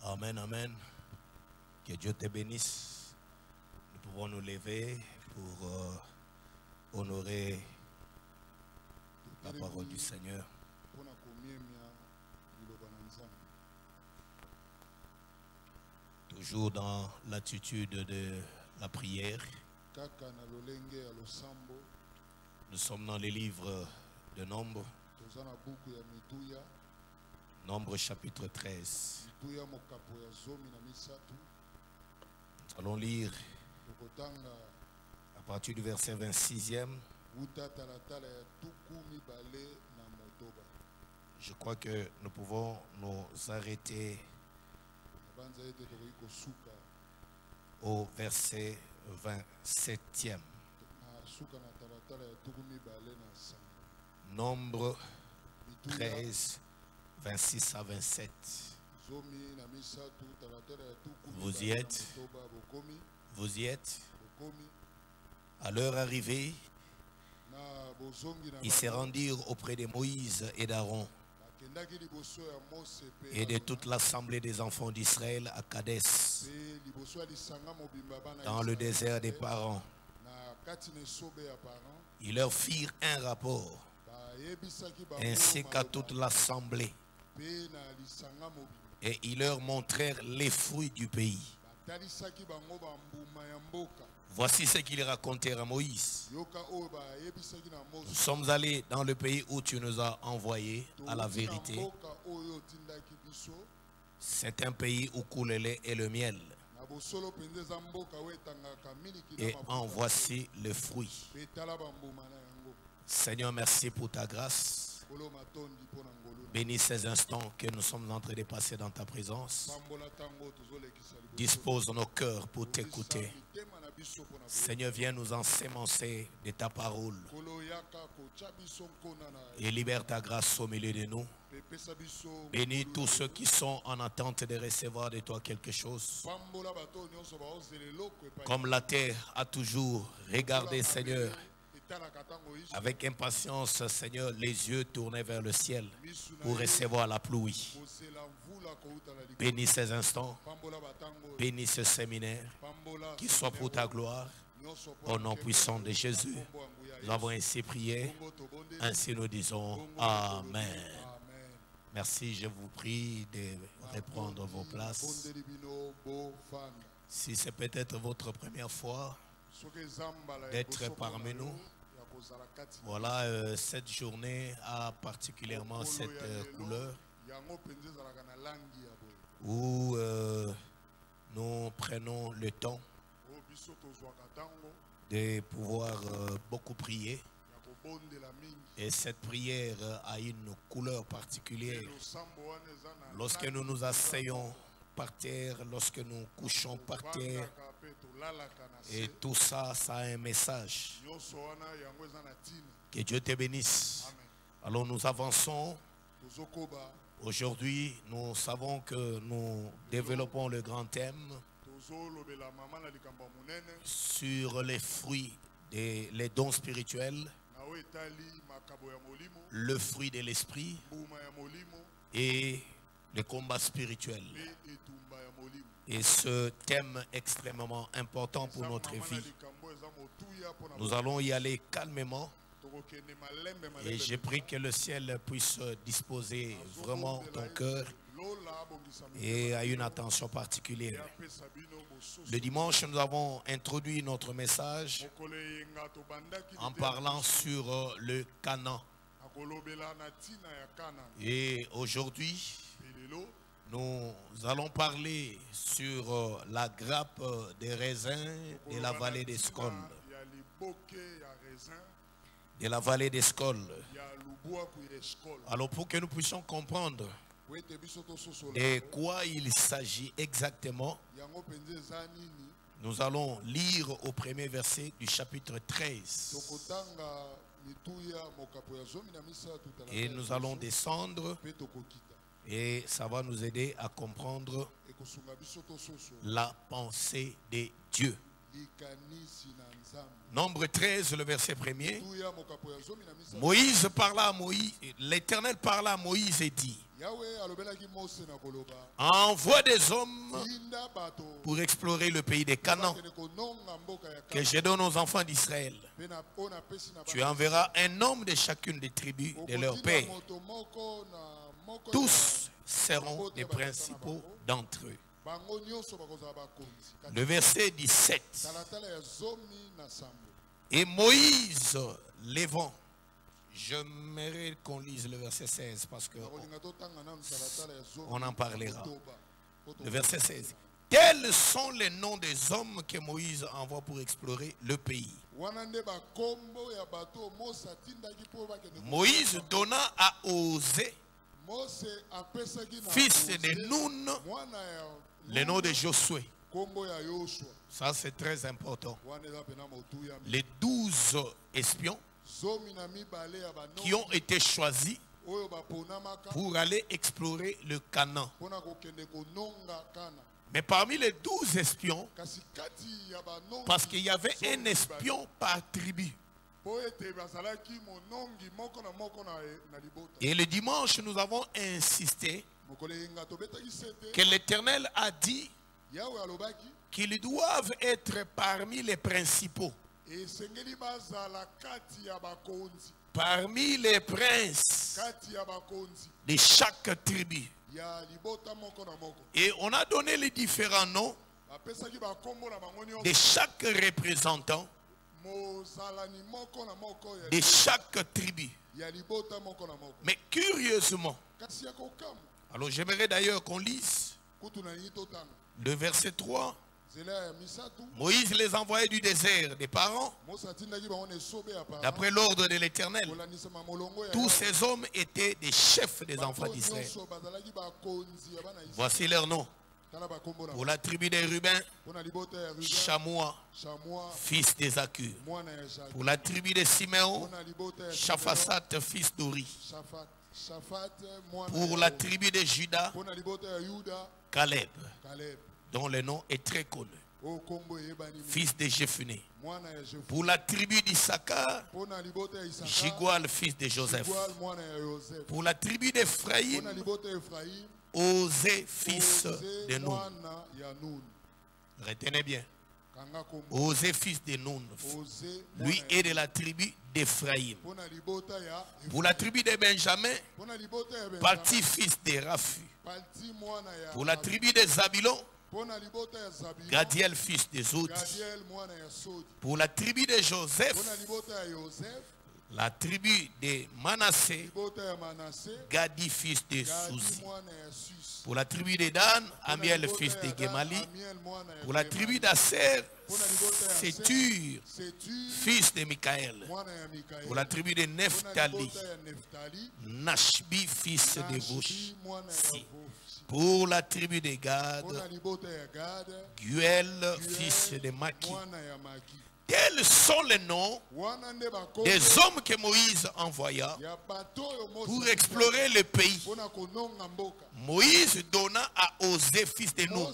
Amen, amen. Que Dieu te bénisse. Nous pouvons nous lever pour honorer la parole du Seigneur. Toujours dans l'attitude de la prière. Nous sommes dans les livres de Nombre. Nombre chapitre 13. Nous allons lire à partir du verset 26e. Je crois que nous pouvons nous arrêter au verset 27e. Nombre 13, 26 à 27. Vous y êtes? Vous y êtes? À leur arrivée, ils se rendirent auprès de Moïse et d'Aaron et de toute l'assemblée des enfants d'Israël à Kadès, dans le désert des Parans. Ils leur firent un rapport, ainsi qu'à toute l'assemblée, et ils leur montrèrent les fruits du pays. Voici ce qu'ils racontèrent à Moïse. Nous sommes allés dans le pays où tu nous as envoyés, à la vérité. C'est un pays où coule le lait et le miel. Et en voici le fruit. Seigneur, merci pour ta grâce. Bénis ces instants que nous sommes en train de passer dans ta présence. Dispose nos cœurs pour t'écouter. Seigneur, viens nous ensemencer de ta parole et libère ta grâce au milieu de nous. Bénis tous ceux qui sont en attente de recevoir de toi quelque chose. Comme la terre a toujours regardé, Seigneur, avec impatience, Seigneur, les yeux tournés vers le ciel pour recevoir la pluie. Bénis ces instants, bénis ce séminaire, qu'il soit pour ta gloire, au nom puissant de Jésus. Nous avons ainsi prié, ainsi nous disons Amen. Merci, je vous prie de reprendre vos places. Si c'est peut-être votre première fois d'être parmi nous, voilà, cette journée a particulièrement cette couleur où nous prenons le temps de pouvoir beaucoup prier. Et cette prière a une couleur particulière. Lorsque nous nous asseyons par terre, lorsque nous couchons par terre, et tout ça, ça a un message. Que Dieu te bénisse. Alors nous avançons. Aujourd'hui, nous savons que nous développons le grand thème sur les fruits, les dons spirituels, le fruit de l'esprit et le combat spirituel. Et ce thème extrêmement important pour notre vie. Nous allons y aller calmement. Et j'ai pris que le ciel puisse disposer vraiment ton cœur et à une attention particulière. Le dimanche, nous avons introduit notre message en parlant sur le Canaan. Et aujourd'hui, nous allons parler sur la grappe des raisins de la vallée d'Escol. De la vallée d'Escol. Alors pour que nous puissions comprendre de quoi il s'agit exactement, nous allons lire au premier verset du chapitre 13. Et nous allons descendre et ça va nous aider à comprendre la pensée de Dieu. Nombre 13, le verset 1er. Moïse parla à Moïse, l'Éternel parla à Moïse et dit: envoie des hommes pour explorer le pays des Canaan que je donne aux enfants d'Israël. Tu enverras un homme de chacune des tribus de leur père. Tous seront des principaux d'entre eux. Le verset 17. Et Moïse levant. J'aimerais qu'on lise le verset 16 parce qu'on en parlera. Le verset 16. Tels sont les noms des hommes que Moïse envoie pour explorer le pays. Moïse donna à Osée, fils de Nun, le nom de Josué. Ça, c'est très important. Les 12 espions qui ont été choisis pour aller explorer le Canaan. Mais parmi les 12 espions, parce qu'il y avait un espion par tribu. Et le dimanche, nous avons insisté que l'Éternel a dit qu'ils doivent être parmi les principaux, parmi les princes de chaque tribu. Et on a donné les différents noms de chaque représentant de chaque tribu. Mais curieusement, alors j'aimerais d'ailleurs qu'on lise le verset 3. Moïse les envoyait du désert des parents d'après l'ordre de l'Éternel. Tous ces hommes étaient des chefs des enfants d'Israël. Voici leurs noms. Pour la tribu des Ruben, Chamois, fils de Zakur. Pour la tribu de Siméon, Shaphasat, fils d'Ori. Pour la tribu de Juda, Caleb, dont le nom est très connu, fils de Jephuné. Pour la tribu d'Issachar, Jigual, fils de Joseph. Pour la tribu d'Ephraïm, Osée, fils de Nun. Retenez bien. Osée, fils de Nun. Lui est de la tribu d'Ephraïm. Pour la tribu de Benjamin, parti fils de Raphu. Pour la tribu de Zabilon, Gadiel, fils de Zodi. Pour la tribu de Joseph, la tribu de Manassé, Gadi, fils de Souzi. Pour la tribu de Dan, Amiel, fils de Gemali. Pour la tribu d'Asser, Sétur, fils de Michaël. Pour la tribu de Nephtali, Nashbi, fils de Bouchi. Pour la tribu de Gad, Guel, fils de Maki. Tels sont les noms des hommes que Moïse envoya pour explorer le pays. Moïse donna à Osée, fils de Nun,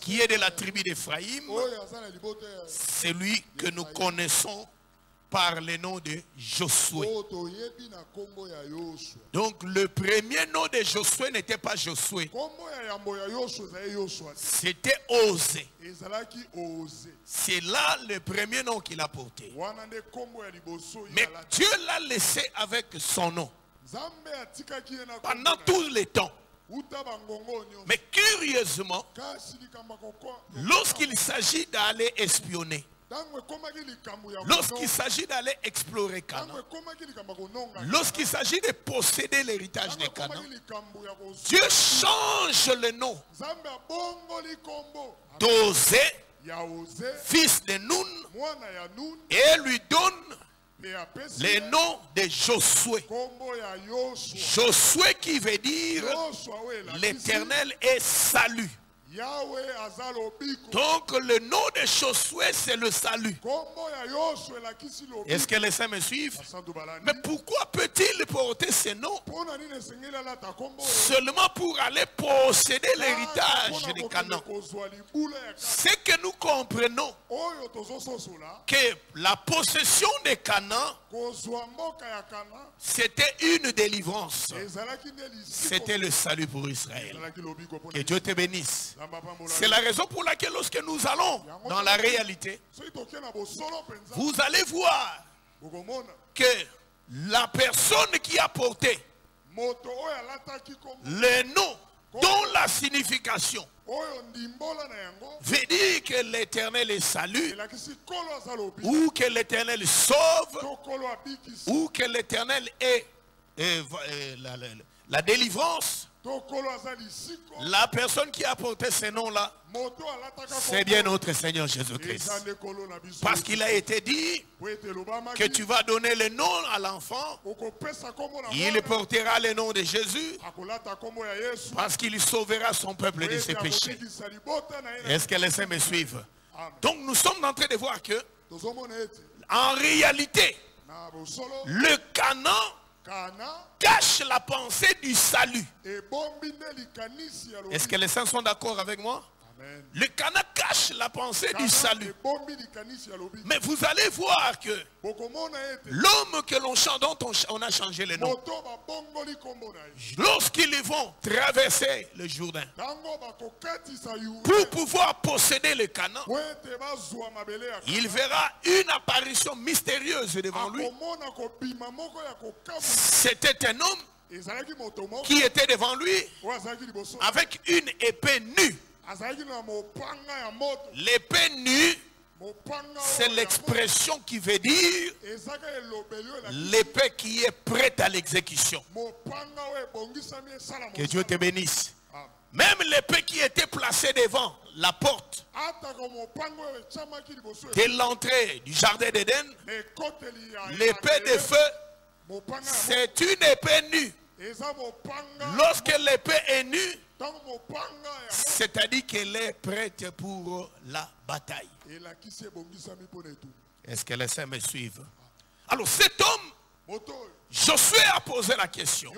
qui est de la tribu d'Ephraïm, celui que nous connaissons par le nom de Josué. Donc le premier nom de Josué n'était pas Josué, c'était Osée. C'est là le premier nom qu'il a porté. Mais Dieu l'a laissé avec son nom pendant tous les temps. Mais curieusement, lorsqu'il s'agit d'aller espionner, lorsqu'il s'agit d'aller explorer Canaan, lorsqu'il s'agit de posséder l'héritage de Canaan, Dieu change le nom d'Osée, fils de Nun, et lui donne le nom de Josué. Josué qui veut dire l'Éternel est salut. Donc le nom de Josué, c'est le salut. Est-ce que les saints me suivent? Mais pourquoi peut-il porter ce nom? Seulement pour aller posséder l'héritage de Canaan. C'est que nous comprenons que la possession de Canaan, c'était une délivrance. C'était le salut pour Israël. Que Dieu te bénisse. C'est la raison pour laquelle lorsque nous allons dans la réalité, vous allez voir que la personne qui a porté le nom dont la signification veut dire que l'Éternel est salut, ou que l'Éternel sauve, ou que l'Éternel est la délivrance. La personne qui a porté ce nom-là, c'est bien notre Seigneur Jésus-Christ. Parce qu'il a été dit que tu vas donner le nom à l'enfant. Il portera le nom de Jésus parce qu'il sauvera son peuple de ses péchés. Est-ce que les saints me suivent? Donc nous sommes en train de voir que en réalité, le Canaan cache la pensée du salut. Est-ce que les saints sont d'accord avec moi? Le Canaan cache la pensée du salut. Mais vous allez voir que l'homme que l'on chante, dont on a changé le nom, lorsqu'ils vont traverser le Jourdain pour pouvoir posséder le Canaan, il verra une apparition mystérieuse devant lui. C'était un homme qui était devant lui avec une épée nue. L'épée nue, c'est l'expression qui veut dire l'épée qui est prête à l'exécution. Que Dieu te bénisse. Même l'épée qui était placée devant la porte de l'entrée du jardin d'Éden, l'épée de feu, c'est une épée nue. Lorsque l'épée est nue, c'est-à-dire qu'elle est prête pour la bataille. Est-ce que les saints me suivent? Alors cet homme, Josué a posé la question.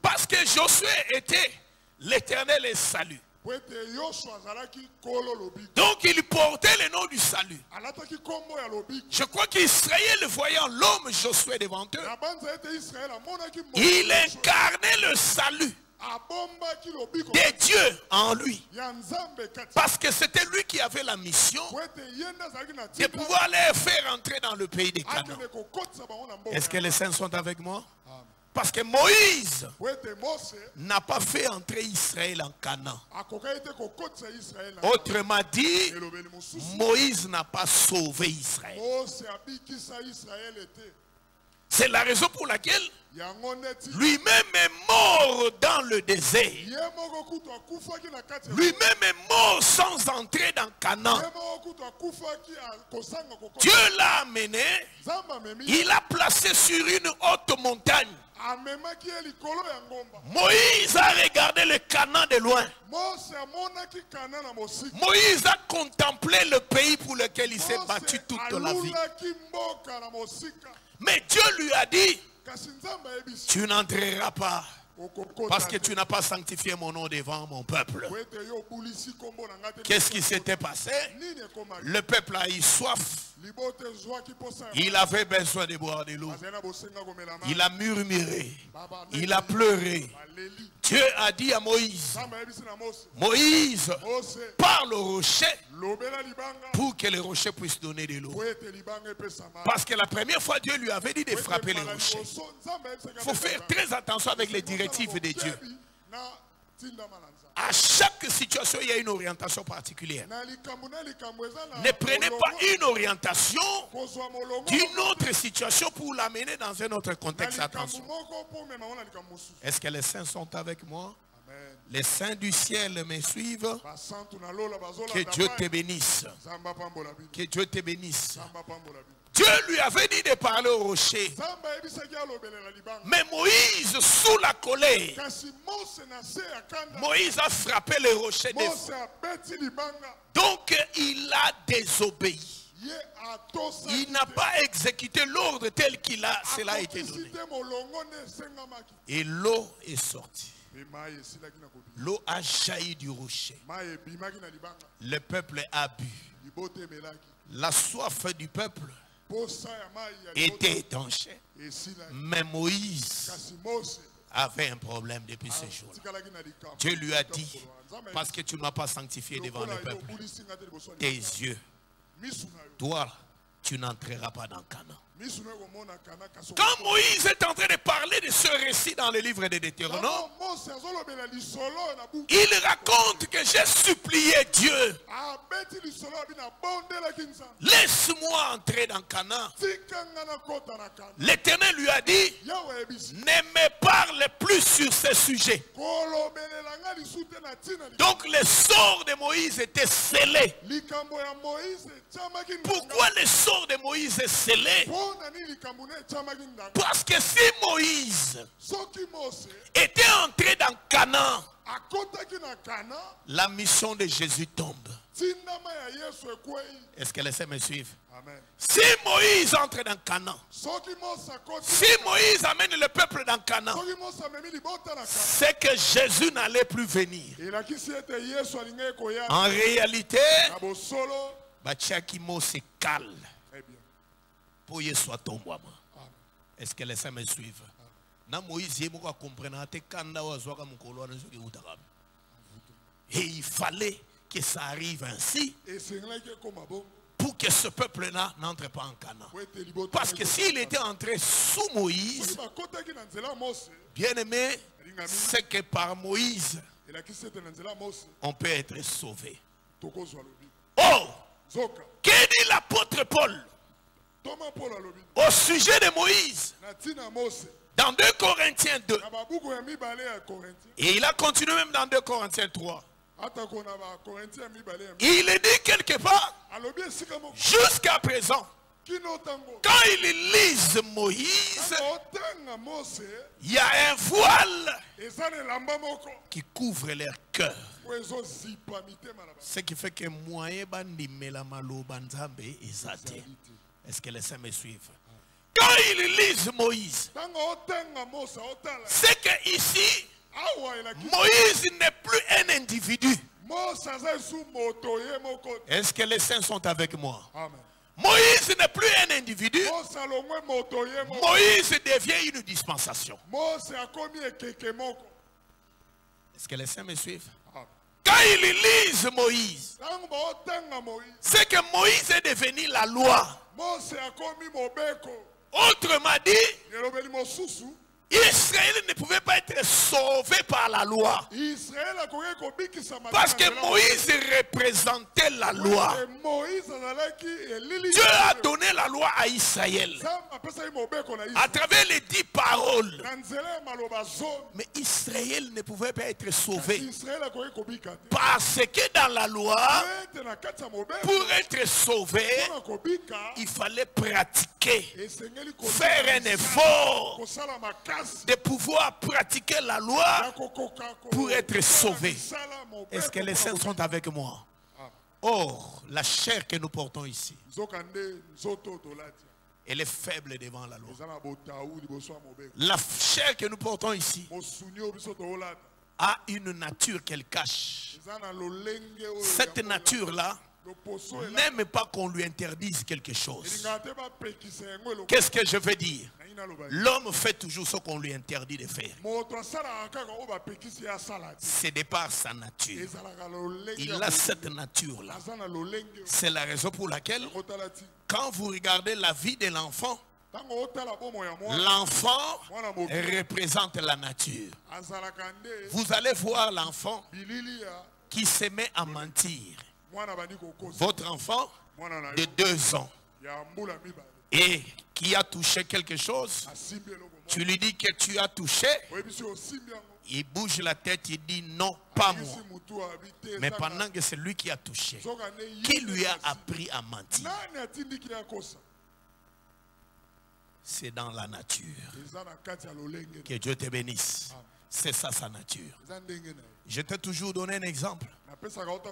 Parce que Josué était l'Éternel et salut. Donc il portait le nom du salut. Je crois qu'Israël, voyant l'homme Josué devant eux, il incarnait le salut de Dieu en lui. Parce que c'était lui qui avait la mission de pouvoir les faire entrer dans le pays des Canaan. Est-ce que les saints sont avec moi? Parce que Moïse n'a pas fait entrer Israël en Canaan. Autrement dit, Moïse n'a pas sauvé Israël. C'est la raison pour laquelle lui-même est mort dans le désert. Lui-même est mort sans entrer dans Canaan. Dieu l'a amené, il l'a placé sur une haute montagne. Moïse a regardé le Canaan de loin. Moïse a contemplé le pays pour lequel il s'est battu toute la vie. Mais Dieu lui a dit, tu n'entreras pas parce que tu n'as pas sanctifié mon nom devant mon peuple. Qu'est-ce qui s'était passé? Le peuple a eu soif. Il avait besoin de boire de l'eau. Il a murmuré. Il a pleuré. Dieu a dit à Moïse, Moïse, parle au rocher pour que le rocher puisse donner de l'eau. Parce que la première fois, Dieu lui avait dit de frapper les rochers. Il faut faire très attention avec les directives de Dieu. À chaque situation, il y a une orientation particulière. Ne prenez pas une orientation d'une autre situation pour l'amener dans un autre contexte. Attention. Est-ce que les saints sont avec moi? Les saints du ciel me suivent. Que Dieu te bénisse. Que Dieu te bénisse. Dieu lui avait dit de parler au rocher. Mais Moïse, sous la colère, Moïse a frappé le rocher des fois. Donc il a désobéi. Il n'a pas exécuté l'ordre tel qu'il a, cela a été donné. Et l'eau est sortie. L'eau a jailli du rocher. Le peuple a bu. La soif du peuple était étanchée. Mais Moïse avait un problème depuis ce jour. Dieu lui a dit, parce que tu ne m'as pas sanctifié devant le peuple, tes yeux, toi, tu n'entreras pas dans Canaan. Quand Moïse est en train de parler de ce récit dans le livre de Deutéronome, il raconte que j'ai supplié Dieu. Laisse-moi entrer dans Canaan. L'Éternel lui a dit, ne me parle plus sur ce sujet. Donc le sort de Moïse était scellé. Pourquoi le sort de Moïse est scellé? Parce que si Moïse était entré dans Canaan, la mission de Jésus tombe. Est-ce que laissez me suivre? Si Moïse entre dans Canaan, si Moïse amène le peuple dans Canaan, c'est que Jésus n'allait plus venir. En réalité, Bachakimo se cale pour y soit tombé. Est-ce que laissez me suivre? Et il fallait que ça arrive ainsi pour que ce peuple-là n'entre pas en Canaan. Parce que s'il était entré sous Moïse, bien aimé, c'est que par Moïse, on peut être sauvé. Oh! Que dit l'apôtre Paul au sujet de Moïse dans 2 Corinthiens 2? Et il a continué même dans 2 Corinthiens 3. Il est dit quelque part, jusqu'à présent, quand ils lisent Moïse, il y a un voile qui couvre leur cœur. Ce qui fait que moyen bandimela malo banzambe ezate. Est-ce que les saints me suivent? Quand ils lisent Moïse, c'est que ici, Moïse n'est plus un individu. Est-ce que les saints sont avec moi? Moïse n'est plus un individu. Moïse devient une dispensation. Est-ce que les saints me suivent? Quand ils lisent Moïse, c'est que Moïse est devenu la loi. Autrement dit, Israël ne pouvait pas être sauvé par la loi. Parce que Moïse représentait la loi. Dieu a donné la loi à Israël à travers les 10 paroles. Mais Israël ne pouvait pas être sauvé. Parce que dans la loi, pour être sauvé, il fallait pratiquer, faire un effort de pouvoir pratiquer la loi pour être sauvé. Est-ce que les saints sont avec moi? Or, la chair que nous portons ici, elle est faible devant la loi. La chair que nous portons ici a une nature qu'elle cache. Cette nature-là n'aime pas qu'on lui interdise quelque chose. Qu'est-ce que je veux dire? L'homme fait toujours ce qu'on lui interdit de faire. C'est de par sa nature. Il a cette nature-là. C'est la raison pour laquelle, quand vous regardez la vie de l'enfant, l'enfant représente la nature. Vous allez voir l'enfant qui se met à mentir. Votre enfant de 2 ans et qui a touché quelque chose, tu lui dis que tu as touché, il bouge la tête, il dit non, pas moi. Mais pendant que c'est lui qui a touché, qui lui a appris à mentir? c'est dans la nature. Que Dieu te bénisse. C'est ça sa nature. Je t'ai toujours donné un exemple.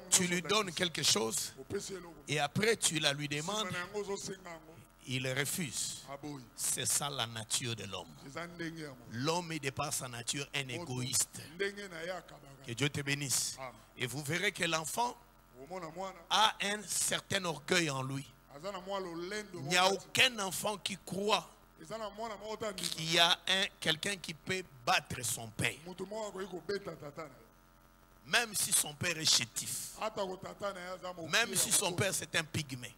Tu lui donnes quelque chose et après tu la lui demandes, il refuse. C'est ça la nature de l'homme. L'homme est de par sa nature un égoïste. Que Dieu te bénisse. Et vous verrez que l'enfant a un certain orgueil en lui. Il n'y a aucun enfant qui croit qu'il y a quelqu'un qui peut battre son père. Même si son père est chétif. Même si son père c'est un pygmée.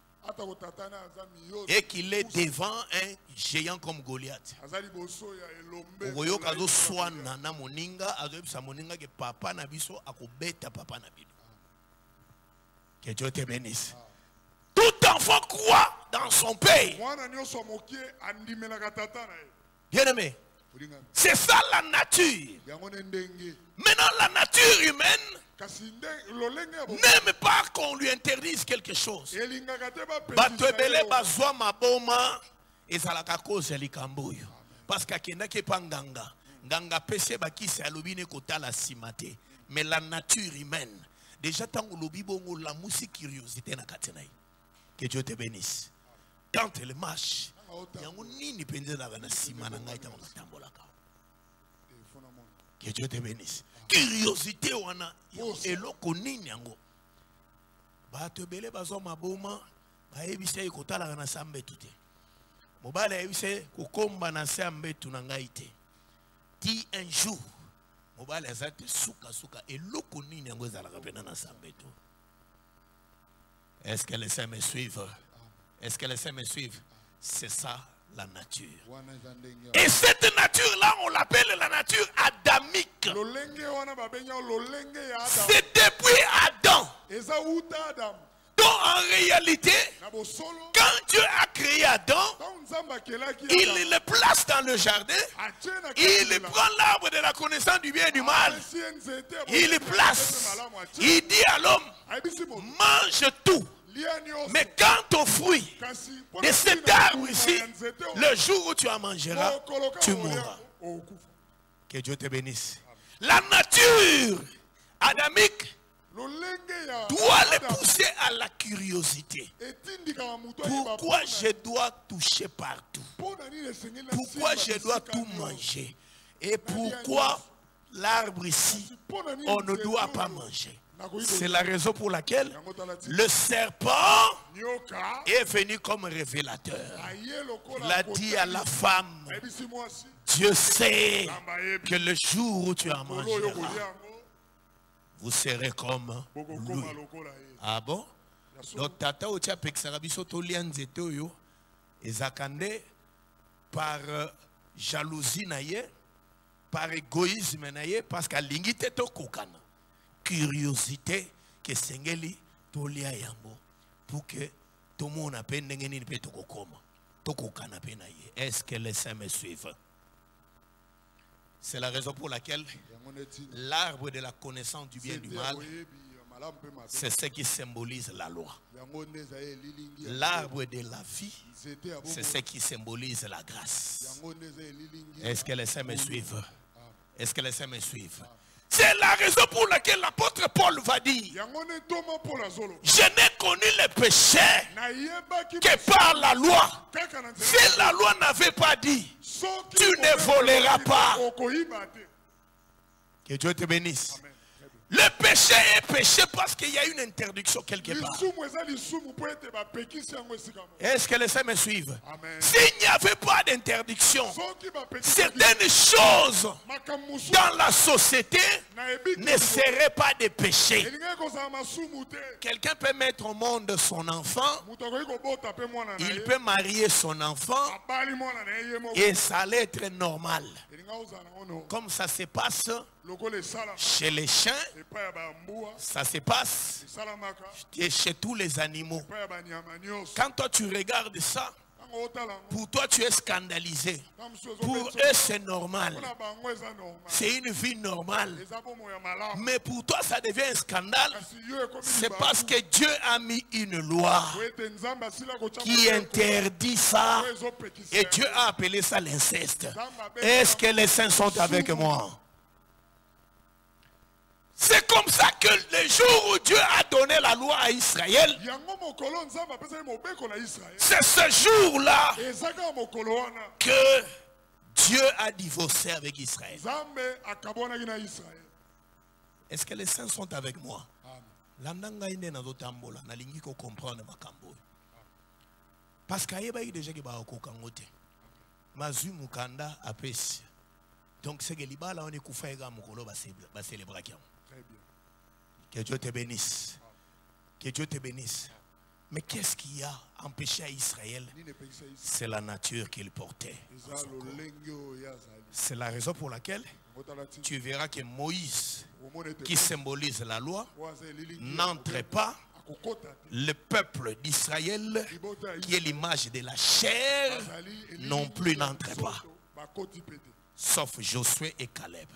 Et qu'il est devant un géant comme Goliath. Que Dieu te bénisse. Tout enfant croit dans son père. Bien aimé, c'est ça la nature. Maintenant la nature humaine n'aime pas qu'on lui interdise quelque chose. Parce mais la nature humaine, déjà tant que la musique curiosité na katenaï. Que Dieu te bénisse. Quand elle marche, que Dieu te bénisse. Curiosité wana eloko nini yango bato bele bazo maboma bayebisa ekotala na sambe tuté mobala yebisa kokomba na sambe tunangai te ti un jour mobala azate suka eloko nini yango ezalaka pena na sambe to. Est-ce que les saints me suivent? Est-ce que les saints me suivent? C'est ça la nature. Et cette nature-là, on l'appelle la nature adamique. C'est depuis Adam. Donc en réalité, quand Dieu a créé Adam, il le place dans le jardin, il prend l'arbre de la connaissance du bien et du mal, il le place, il dit à l'homme, mange tout. Mais quant au fruit de cet arbre ici, le jour où tu en mangeras, tu mourras. Que Dieu te bénisse. La nature adamique doit les pousser à la curiosité. Pourquoi je dois toucher partout? Pourquoi je dois tout manger? Et pourquoi l'arbre ici, on ne doit pas manger? C'est la raison pour laquelle le serpent est venu comme révélateur. Il a dit à la femme, Dieu sait que le jour où tu en mangeras, vous serez comme lui. Ah bon? Donc tata ou tia pexarabiso to lianzete oyo ezakande par jalousie naie, par égoïsme naie, parce qu'à l'ingité to kokana. Curiosité que sengeli tolia yango pour que tout le monde appelle n'engeni pe tokokoma tokokana pe na ye. Est-ce que les saints me suivent? C'est la raison pour laquelle l'arbre de la connaissance du bien et du mal, c'est ce qui symbolise la loi. L'arbre de la vie, c'est ce qui symbolise la grâce. Est-ce que les saints me suivent? Est-ce que les saints me suivent? C'est la raison pour laquelle l'apôtre Paul va dire, je n'ai connu le péché que par la loi. Si la loi n'avait pas dit, tu ne voleras pas. Que Dieu te bénisse. Le péché est péché parce qu'il y a une interdiction quelque part. Est-ce que les saints me suivent? S'il n'y avait pas d'interdiction, certaines choses dans la société ne seraient pas des péchés. Quelqu'un peut mettre au monde son enfant, il peut marier son enfant et ça allait être normal. Comme ça se passe chez les chiens, ça se passe chez tous les animaux. Quand toi tu regardes ça, Pour toi, tu es scandalisé. Pour eux, c'est normal. C'est une vie normale. Mais pour toi, ça devient un scandale. C'est parce que Dieu a mis une loi qui interdit ça. Et Dieu a appelé ça l'inceste. Est-ce que les saints sont avec moi? C'est comme ça que le jour où Dieu a donné la loi à Israël, c'est ce jour-là que Dieu a divorcé avec Israël. Est-ce que les saints sont avec moi? Parce qu'il y a déjà qui va au Kokangote. Mazu Mukanda apesi. Donc c'est que l'ibala on est koufaiga mukolo ba célébrer. Que Dieu te bénisse. Que Dieu te bénisse. Mais qu'est-ce qui a empêché à Israël? C'est la nature qu'il portait. C'est la raison pour laquelle tu verras que Moïse, qui symbolise la loi, n'entre pas. Le peuple d'Israël, qui est l'image de la chair, non plus n'entre pas. Sauf Josué et Caleb.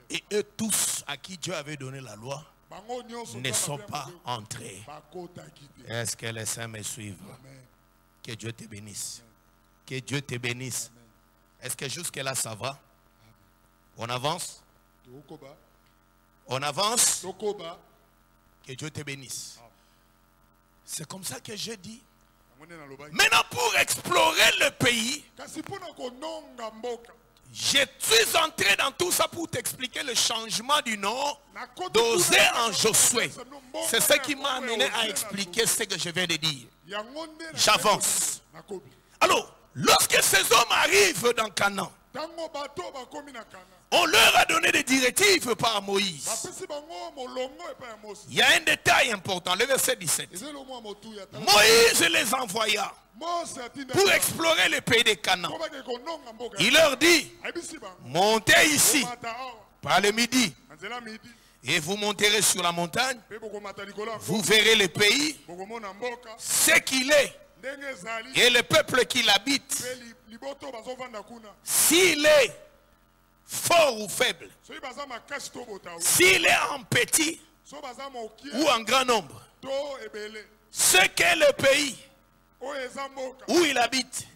Et eux tous à qui Dieu avait donné la loi ne sont pas entrés. Est-ce que les saints me suivent? Que Dieu te bénisse. Que Dieu te bénisse. Est-ce que jusque là ça va? On avance? On avance? Que Dieu te bénisse. C'est comme ça que je dis. Maintenant, pour explorer le pays, je suis entré dans tout ça pour t'expliquer le changement du nom d'Osée en Josué. C'est ce qui m'a amené à expliquer ce que je viens de dire. J'avance. Alors, lorsque ces hommes arrivent dans Canaan, on leur a donné des directives par Moïse. Il y a un détail important, le verset 17. Moïse les envoya pour explorer le pays de Canaan. Il leur dit, montez ici par le midi et vous monterez sur la montagne. Vous verrez le pays, ce qu'il est et le peuple qui l'habite. S'il est fort ou faible, s'il est en petit ou en grand nombre, ce qu'est le pays où il habite,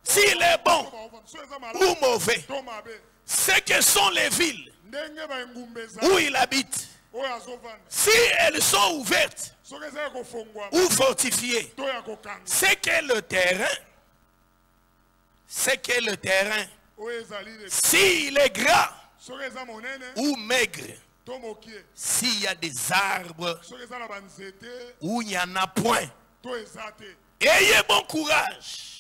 s'il est bon ou mauvais, ce que sont les villes où il habite, si elles sont ouvertes ou fortifiées, ce qu'est le terrain, s'il est gras ou maigre, s'il y a des arbres où il n'y en a point, ayez bon courage,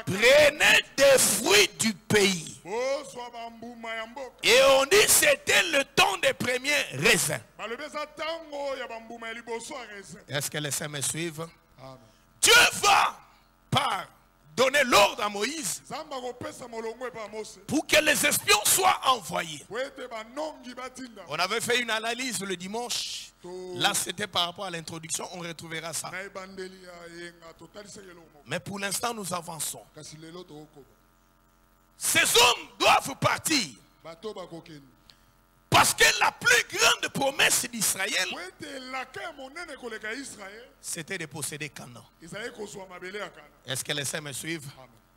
prenez des fruits du pays. Et on dit c'était le temps des premiers raisins. Est-ce que les saints me suivent? Dieu va par donner l'ordre à Moïse pour que les espions soient envoyés. On avait fait une analyse le dimanche. Là, c'était par rapport à l'introduction. On retrouvera ça. Mais pour l'instant, nous avançons. Ces hommes doivent partir. Parce que la plus grande promesse d'Israël, c'était de posséder Canaan. Est-ce que les saints me suivent?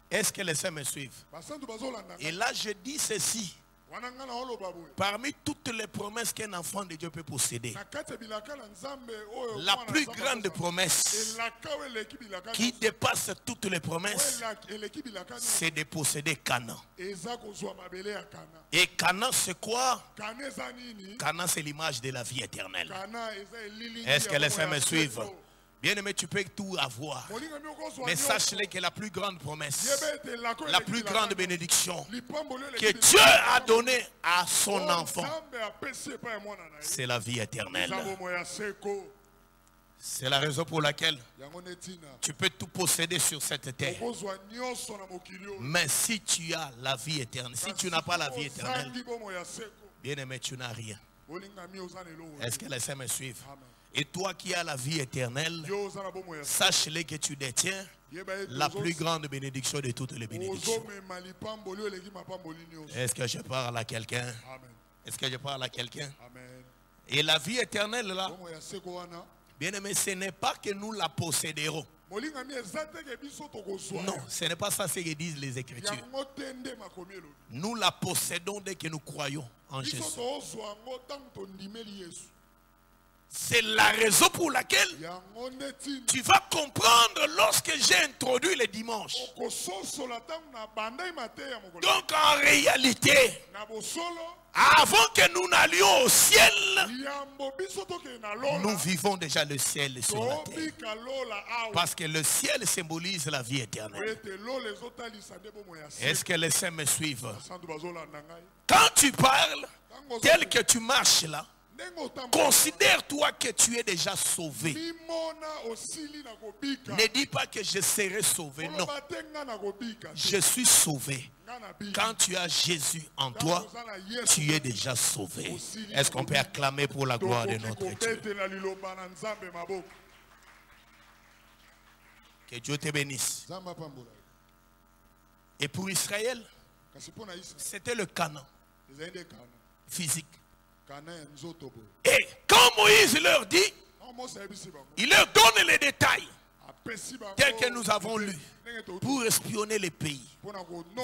Est-ce que les saints me suivent? Et là, je dis ceci. Parmi toutes les promesses qu'un enfant de Dieu peut posséder, la plus grande promesse qui dépasse toutes les promesses, c'est de posséder Canaan. Et Canaan, c'est quoi? Canaan, c'est l'image de la vie éternelle. Est-ce que les saints me suivent? Bien-aimé, tu peux tout avoir. Mais sache-le que la plus grande promesse, la plus grande bénédiction que Dieu a donnée à son enfant, c'est la vie éternelle. C'est la raison pour laquelle tu peux tout posséder sur cette terre. Mais si tu as la vie éternelle, si tu n'as pas la vie éternelle, bien-aimé, tu n'as rien. Est-ce que les saints me suivent? Et toi qui as la vie éternelle, sache-le que tu détiens la plus grande bénédiction de toutes les bénédictions. Est-ce que je parle à quelqu'un? Est-ce que je parle à quelqu'un? Et la vie éternelle là, bien aimé, ce n'est pas que nous la posséderons. Non, ce n'est pas ça ce que disent les Écritures. Nous la possédons dès que nous croyons en Jésus. C'est la raison pour laquelle tu vas comprendre lorsque j'ai introduit les dimanches. Donc en réalité, avant que nous n'allions au ciel, nous vivons déjà le ciel sur la terre. Parce que le ciel symbolise la vie éternelle. Est-ce que les saints me suivent? Quand tu parles, tel que tu marches là, considère-toi que tu es déjà sauvé. Ne dis pas que je serai sauvé. Non. Je suis sauvé. Quand tu as Jésus en toi, tu es déjà sauvé. Est-ce qu'on peut acclamer pour la gloire de notre Dieu? Que Dieu te bénisse. Et pour Israël, c'était le Canaan physique. Et quand Moïse leur dit, il leur donne les détails tels que nous avons lus pour espionner les pays,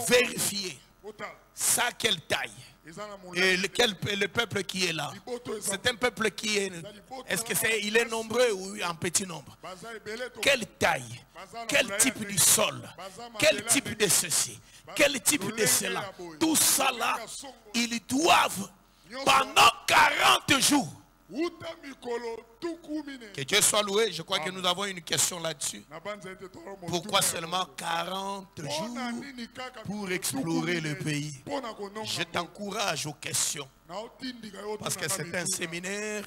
vérifier ça quelle taille et le peuple qui est là. C'est un peuple qui est, est-ce que c'est, il est nombreux ou en petit nombre? Quelle taille, quel type du sol, quel type de ceci, quel type de cela. Tout ça là, ils doivent pendant 40 jours. Que Dieu soit loué. Je crois que nous avons une question là-dessus. Pourquoi seulement 40 jours pour explorer le pays? Je t'encourage aux questions. Parce que c'est un séminaire.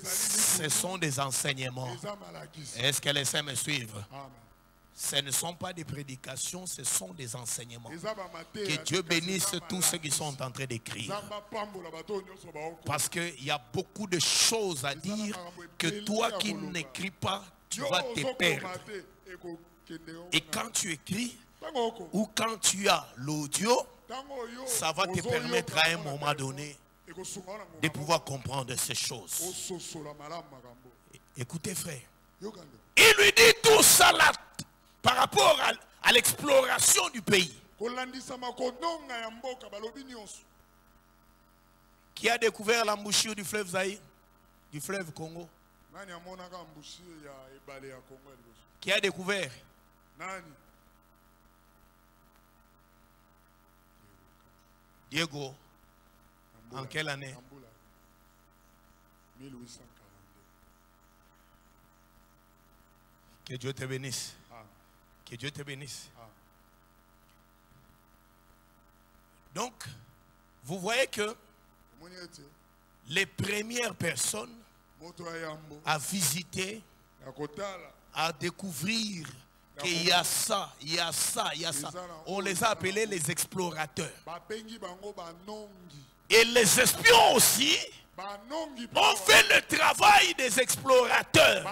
Ce sont des enseignements. Est-ce que les saints me suivent? Ce ne sont pas des prédications, ce sont des enseignements. Que Dieu bénisse tous ceux qui sont en train d'écrire. Parce qu'il y a beaucoup de choses à dire que toi qui n'écris pas, tu vas te perdre. Et quand tu écris, ou quand tu as l'audio, ça va te permettre à un moment donné de pouvoir comprendre ces choses. Écoutez frère, il lui dit tout ça là par rapport à l'exploration du pays. Qui a découvert l'embouchure du fleuve Zaïre, du fleuve Congo? Qui a découvert? Diego. En quelle année? 1842. Que Dieu te bénisse. Que Dieu te bénisse. Donc, vous voyez que les premières personnes à visiter, à découvrir qu'il y a ça, il y a ça, il y a ça. On les a appelés les explorateurs. Et les espions aussi ont fait le travail des explorateurs.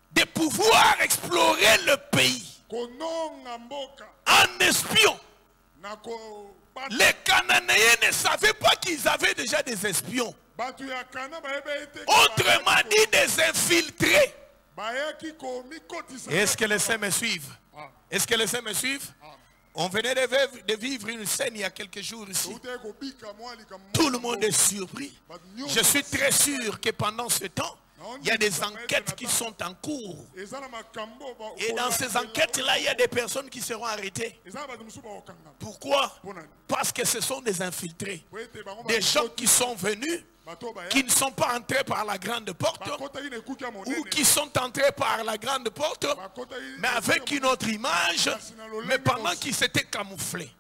De pouvoir explorer le pays en espion. Les Cananéens ne savaient pas qu'ils avaient déjà des espions. Autrement dit, des infiltrés. Est-ce que les saints me suivent? Est-ce que les saints me suivent? On venait de vivre une scène il y a quelques jours ici. Tout le monde est surpris. Je suis très sûr que pendant ce temps, il y a des enquêtes qui sont en cours. Et dans ces enquêtes-là, il y a des personnes qui seront arrêtées. Pourquoi? Parce que ce sont des infiltrés. Des gens qui sont venus, qui ne sont pas entrés par la grande porte, ou qui sont entrés par la grande porte, mais avec une autre image, mais pendant qu'ils s'étaient camouflés.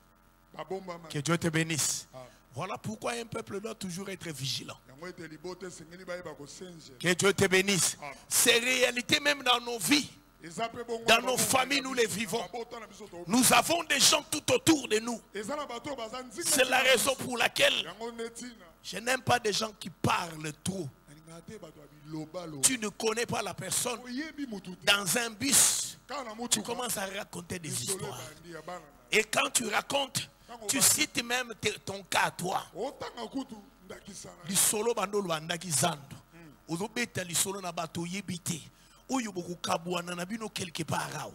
Que Dieu te bénisse. Voilà pourquoi un peuple doit toujours être vigilant. Que Dieu te bénisse. Ces réalités même dans nos vies, dans nos familles, nous les vivons. Nous avons des gens tout autour de nous. C'est la raison pour laquelle Je n'aime pas des gens qui parlent trop. Tu ne connais pas la personne. Dans un bus, tu commences à raconter des histoires. Et quand tu racontes, tu cites même ton cas à toi. Lisolo bandolo andaki zando. Ozobeta lisolo na bato yebite. Oyo bokukabuana na bino quelque part.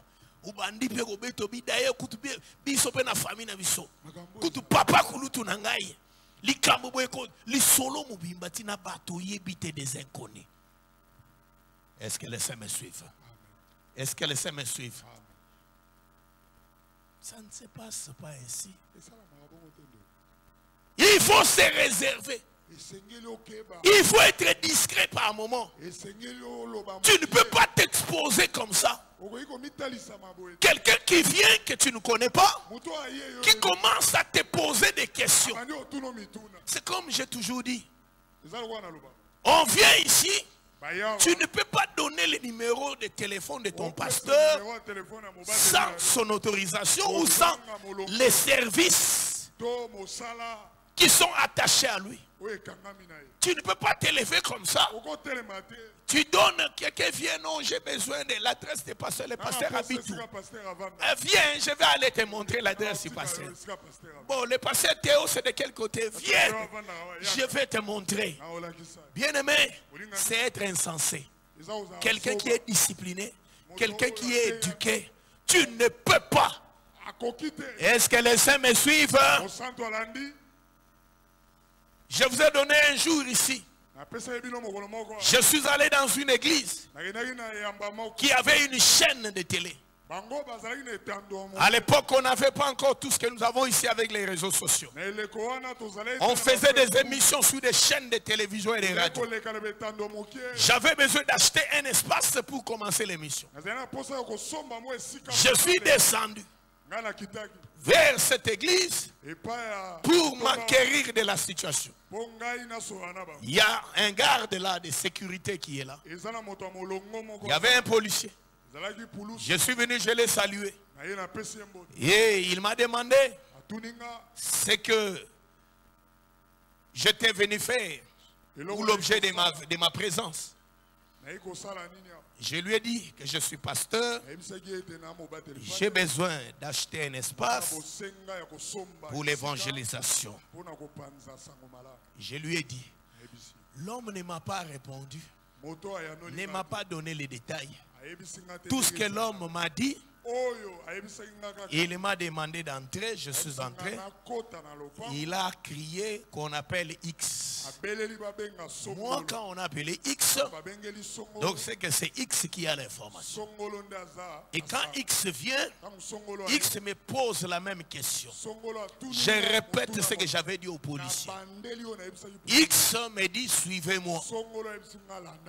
Ubandi pe robeto bidaye kutu biso pe na famille na biso. Kutu papa kulutu na ngai. Likambo boyeko lisolo mubimba tina bato yebite des inconnus. Est-ce que les saints me suivent? Est-ce que les saints me suivent? Ça ne se passe pas ainsi. Il faut se réserver. Il faut être discret par moment. Tu ne peux pas t'exposer comme ça. Quelqu'un qui vient que tu ne connais pas, qui commence à te poser des questions. C'est comme j'ai toujours dit. On vient ici. Tu ne peux pas donner le numéro de téléphone de ton pasteur sans son autorisation ou sans les services qui sont attachés à lui. Tu ne peux pas te lever comme ça. Tu donnes, quelqu'un vient, non, j'ai besoin de l'adresse du pasteur. Le pasteur habite où? Viens, je vais aller te montrer l'adresse du pasteur. Bon, le pasteur Théo, c'est de quel côté? Viens, je vais te montrer. Bien-aimé, c'est être insensé. Quelqu'un qui est discipliné, quelqu'un qui est éduqué, tu ne peux pas. Est-ce que les saints me suivent? Je vous ai donné un jour ici. Je suis allé dans une église qui avait une chaîne de télé. À l'époque, on n'avait pas encore tout ce que nous avons ici avec les réseaux sociaux. On faisait des émissions sur des chaînes de télévision et de radio. J'avais besoin d'acheter un espace pour commencer l'émission. Je suis descendu vers cette église pour m'enquérir de la situation. Il y a un garde là de sécurité qui est là. Il y avait un policier. Je suis venu, je l'ai salué. Et il m'a demandé ce que j'étais venu faire pour l'objet de ma présence. Je lui ai dit que je suis pasteur. J'ai besoin d'acheter un espace pour l'évangélisation. Je lui ai dit, l'homme ne m'a pas répondu, ne m'a pas donné les détails. Tout ce que l'homme m'a dit, il m'a demandé d'entrer, je suis entré. Il a crié qu'on appelle X. Moi, quand on appelait X, donc c'est que c'est X qui a l'information. Et quand X vient, X me pose la même question. Je répète ce que j'avais dit au policier. X me dit suivez-moi.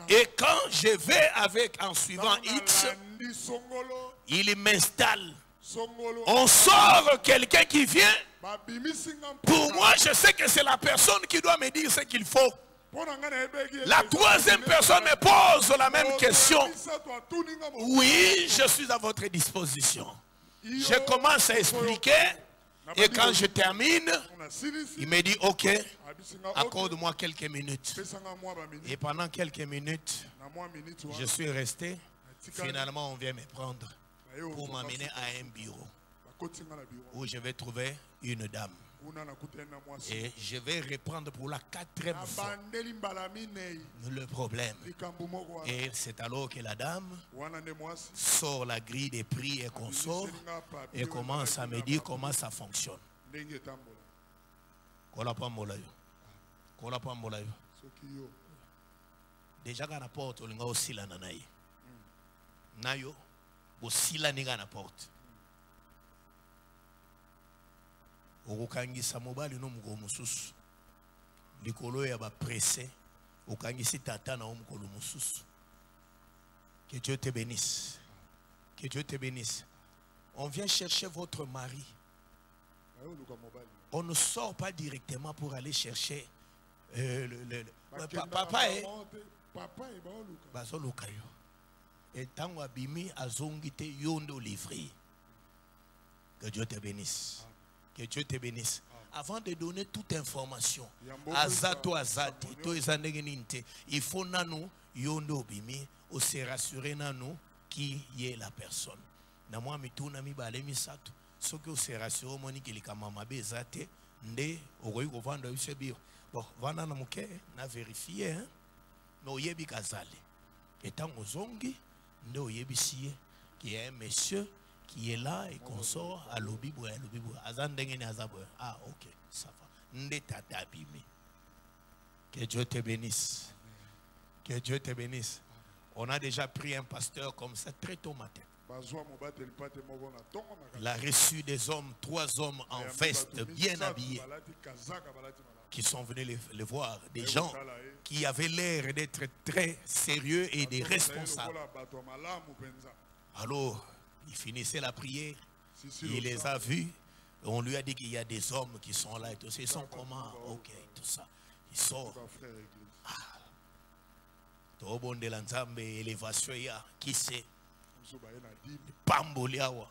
Et quand je vais en suivant X, il m'installe. On sort quelqu'un qui vient. Pour moi, je sais que c'est la personne qui doit me dire ce qu'il faut. La troisième personne me pose la même question. Oui, je suis à votre disposition. Je commence à expliquer. Et quand je termine, il me dit, ok, accorde-moi quelques minutes. Et pendant quelques minutes, je suis resté. Finalement, on vient me prendre pour m'amener à un bureau où je vais trouver une dame. Et je vais reprendre pour la 4e fois le problème. Et c'est alors que la dame sort la grille des prix et consort et commence à me dire comment ça fonctionne. Déjà quand la porte, on a aussi la nanaï. Nayo, aussi la nega na porte. Okangisa mobali no mko mususu. Likolo ya ba pressé, okangisi tata na mukolo mususu. Que Dieu te bénisse. Que Dieu te bénisse. On vient chercher votre mari. On ne sort pas directement pour aller chercher papa est bazolukayo. Et tant abimi azongite yondo livré. Que Dieu te bénisse. Que Dieu te bénisse. avant de donner toute information, azato azate, to ezandengeninte, il faut nanu yondo bimi, ou se rassurer nanu qui est la personne. Na moi mituna mi bale misato, ce que se rassurer moni ki likamama bezate, nde okoyi ko vendre bise bio. Bon, vana na muke na vérifier hein. Mais oyebi kazale. Etant ozongi, nde oyebi siye qui est un monsieur qui est là et qu'on sort à l'obibou, ah ok, ça va. Que Dieu te bénisse. Que Dieu te bénisse. On a déjà pris un pasteur comme ça très tôt matin. Il a reçu des hommes, 3 hommes en veste bien habillés qui sont venus le voir. Des gens qui avaient l'air d'être très sérieux et des responsables. Alors, il finissait la prière, il les a vus, on lui a dit qu'il y a des hommes qui sont là et tout ça. Ils sont comment? Ok, tout ça. Ils sortent. Tobon de l'Anzambe, élévation, qui c'est? Pamboliawa,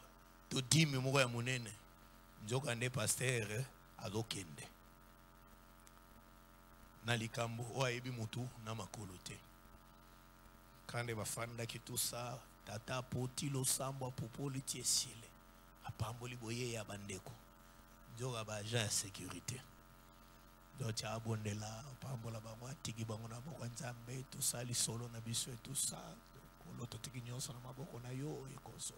to dimi mouya mounene. Njokande pasteur, azokende. Nalikambo, oaebi mutu, namakolote. Kande bafanda ki tout ça. Tata poti lo samba popoli tiesile apamboli boye ya bandeko njoka ba agent sécurité donc ya bondela pambola bango atiki bango na boko nzambe tout ça li solo na biso et tout ça koloto tiki nyonso na maboko na yo ekoso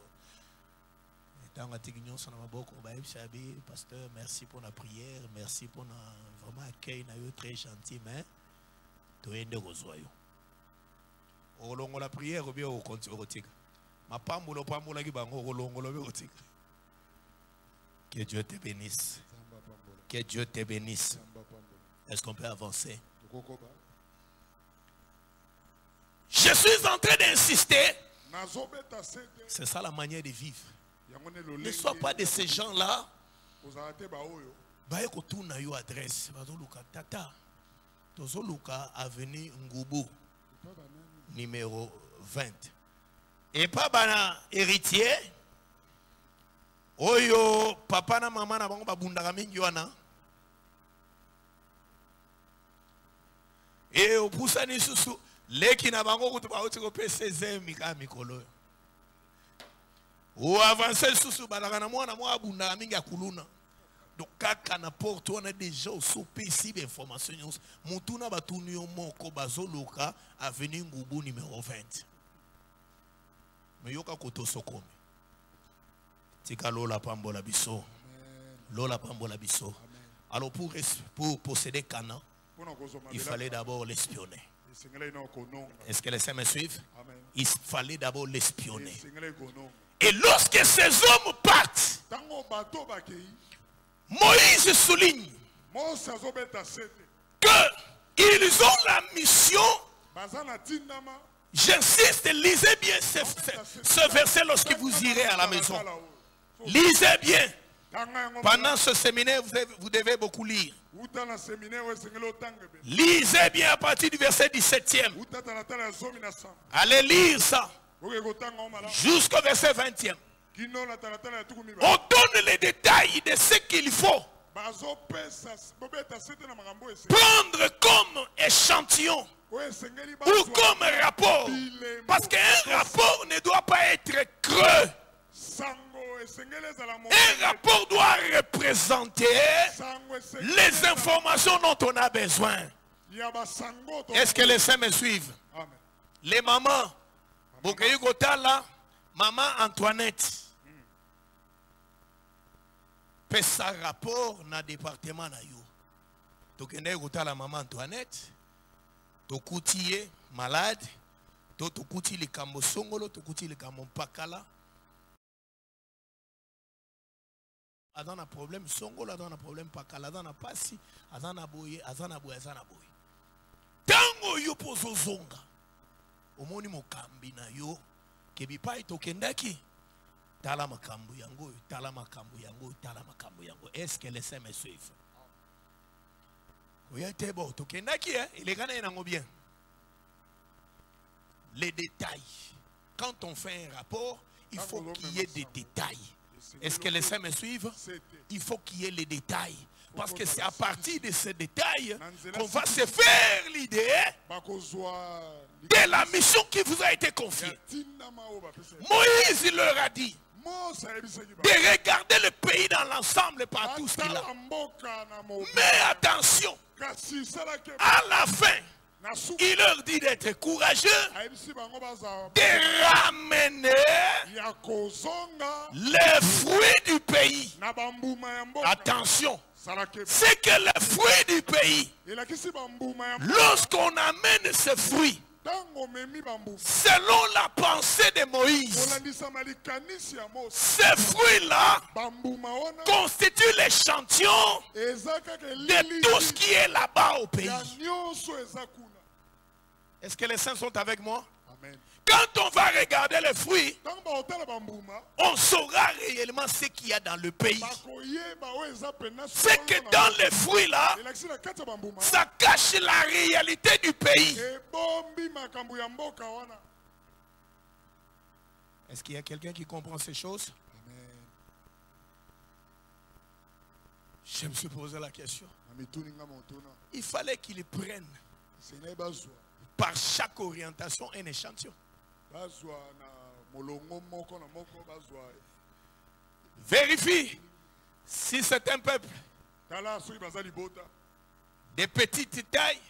etanga tiki nyonso na maboko ba ebsabi pasteur merci pour la prière, merci pour na vraiment accueil na yo très gentil mais toende kozwayo olongo la prière ou bien au continue. Ma pamboula pamboula qui bango olongo le otika. Que Dieu te bénisse. Que Dieu te bénisse. Est-ce qu'on peut avancer? Je suis en train d'insister. C'est ça la manière de vivre. Ne sois pas de ces gens-là. Baye kotuna yo adresse. Bazoluka tata. Tozoluka avenue Ngubu. Numéro 20. Et pas bana héritier. Oyo papa na maman na bango babundaka mingi wana. Et au poussani susu leki na bango kutuba otiko PCZ mika mikolo. Ou avancer susu balaka na mwana mwa abundaka mingi akuluna. Donc kaka na porte on a déjà soupé ici d'informations. Mutuna batuni yo moko bazoloka avenue Ngubu numéro 20. Mais yoka koto sokomi. Tika lola pambola biso. Lola pambola biso. Alors pour posséder Cana, il fallait d'abord l'espionner. Est-ce que les saints me suivent? Il fallait d'abord l'espionner. Et lorsque ces hommes partent, Moïse souligne qu'ils ont la mission. J'insiste, lisez bien ce verset lorsque vous irez à la maison. Lisez bien. Pendant ce séminaire, vous devez beaucoup lire. Lisez bien à partir du verset 17e. Allez lire ça. Jusqu'au verset 20e. On donne les détails de ce qu'il faut prendre comme échantillon ou comme rapport. Parce qu'un rapport ne doit pas être creux. Un rapport doit représenter les informations dont on a besoin. Est-ce que les saints me suivent? Les mamans, maman Antoinette, fait sa rapport dans le département. Donc, la maman Antoinette, tu es malade, tu es le cambo songolo, tu es le cambo pakala. Adana un problème songolo, adana un problème pakala, adana pasi, adana boye, adana boye, adana boye. Tango yo pozo zonga, omoni mokambi na yo, kebipa itokendaki. Tala makambu yango, tala makambu yango, tala makambu yango. Est-ce que les saints me suivent? Oui, c'est bon. Tokendaki, il est gagné bien. Les détails. Quand on fait un rapport, il faut qu'il y ait des détails. Est-ce que les saints me suivent? Il faut qu'il y ait les détails. Parce que c'est à partir de ces détails qu'on va se faire l'idée de la mission qui vous a été confiée. Moïse leur a dit de regarder le pays dans l'ensemble par tout ce qu'il a. Mais attention, à la fin, il leur dit d'être courageux, de ramener les fruits du pays. Attention, c'est que les fruits du pays, lorsqu'on amène ces fruits, selon la pensée de Moïse, ces fruits-là constituent l'échantillon de tout ce qui est là-bas au pays. Est-ce que les saints sont avec moi? Amen. Quand on va regarder les fruits, on saura réellement ce qu'il y a dans le pays. C'est que dans les fruits là, ça cache la réalité du pays. Est-ce qu'il y a quelqu'un qui comprend ces choses? Amen. Je me suis posé la question. Il fallait qu'ils prennent par chaque orientation un échantillon. Vérifie si c'est un peuple de petite taille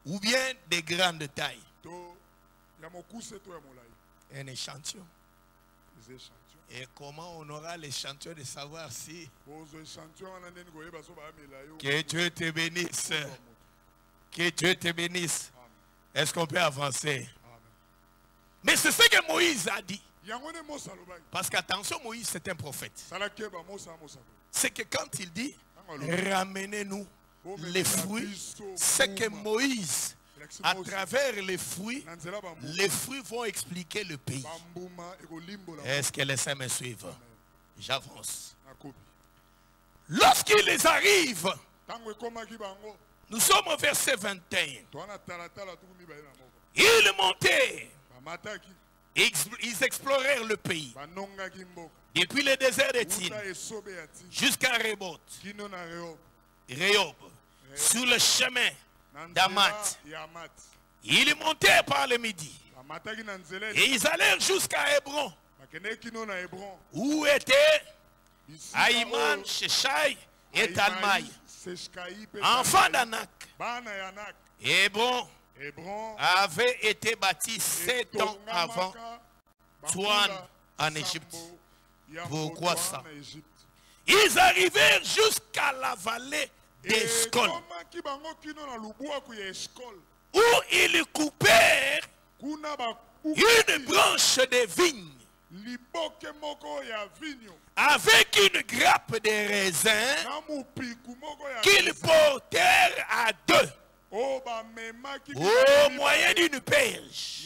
ou bien de grande taille. Un échantillon. Et comment on aura l'échantillon de savoir si que Dieu te bénisse. Que Dieu te bénisse. Est-ce qu'on peut avancer? Mais c'est ce que Moïse a dit. Parce qu'attention, Moïse c'est un prophète. C'est que quand il dit ramenez-nous les fruits, c'est que Moïse, à travers les fruits vont expliquer le pays. Est-ce que les saints me suivent? J'avance. Lorsqu'ils arrivent, nous sommes au verset 21. Ils montaient. Ils explorèrent le pays. Depuis le désert de Tin jusqu'à Rehob, sur le chemin d'Amat. Ils montèrent par le midi. Et ils allèrent jusqu'à Hébron, où étaient Aïman, Sheshai et Talmaï, enfants d'Anak. Hébron avait été bâti 7 ans avant Touan en Égypte. Pourquoi ça? Ils arrivèrent jusqu'à la vallée d'Eshcol, où ils coupèrent une branche de vigne avec une grappe de raisin qu'ils portèrent à deux au moyen d'une perche.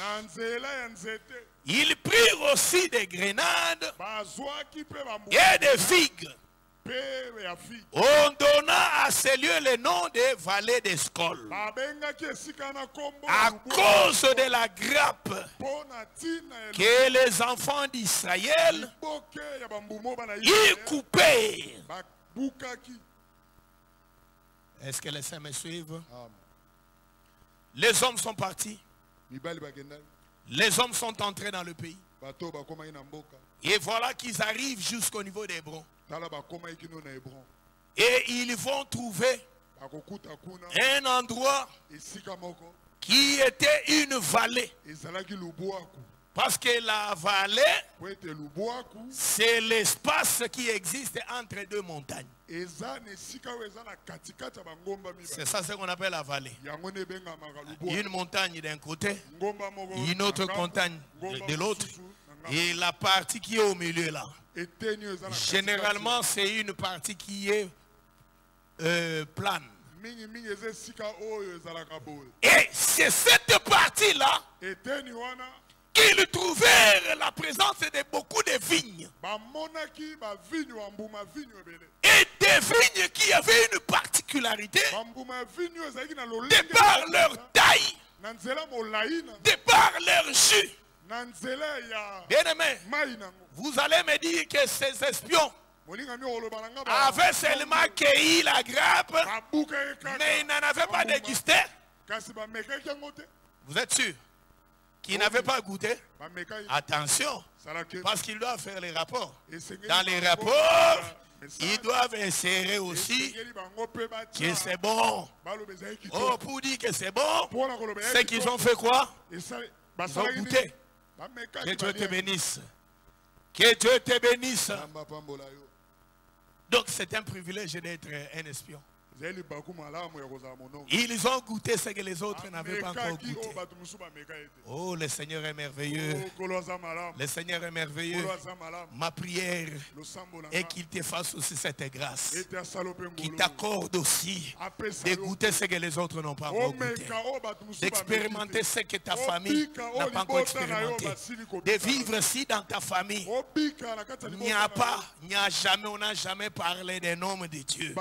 Ils prirent aussi des grenades et des figues. On donna à ces lieux le nom de vallée d'Eshcol à cause de la grappe que les enfants d'Israël y coupèrent. Est-ce que les saints me suivent? Les hommes sont partis. Les hommes sont entrés dans le pays. Et voilà qu'ils arrivent jusqu'au niveau d'Hébron. Et ils vont trouver un endroit qui était une vallée. Parce que la vallée, c'est l'espace qui existe entre deux montagnes. C'est ça ce qu'on appelle la vallée. Une montagne d'un côté, une autre montagne de l'autre. Et la partie qui est au milieu là, généralement c'est une partie qui est plane. Et c'est cette partie là qu'ils trouvèrent la présence de beaucoup de vignes. Et des vignes qui avaient une particularité de par leur taille, de par leur jus. Bien aimé, vous allez me dire que ces espions avait seulement cueilli la grappe, mais il n'en avait pas dégusté. Vous êtes sûr qu'il n'avait pas goûté? Attention, parce qu'il doit faire les rapports. Dans les rapports, ils doivent insérer aussi que c'est bon. Oh, pour dire que c'est bon, c'est qu'ils ont fait quoi? Ils ont goûté. Que Dieu te bénisse. Que Dieu te bénisse. Donc c'est un privilège d'être un espion. Ils ont goûté ce que les autres n'avaient pas encore goûté. Oh, le Seigneur est merveilleux. Le Seigneur est merveilleux. Ma prière est qu'il te fasse aussi cette grâce. Qu'il t'accorde aussi de goûter ce que les autres n'ont pas encore goûté. D'expérimenter ce que ta famille n'a pas encore expérimenté. De vivre si dans ta famille, il n'y a pas, il n'y a jamais, on n'a jamais parlé des noms de Dieu.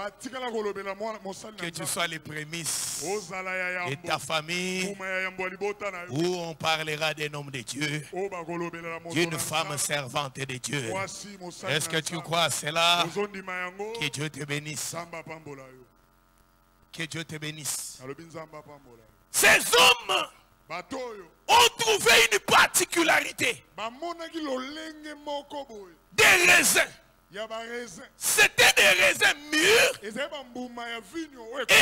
Que tu sois les prémices de ta famille où on parlera des noms de Dieu, d'une femme servante de Dieu. Est-ce que tu crois à cela? Que Dieu te bénisse. Que Dieu te bénisse. Ces hommes ont trouvé une particularité. Des raisins. C'était des raisins mûrs et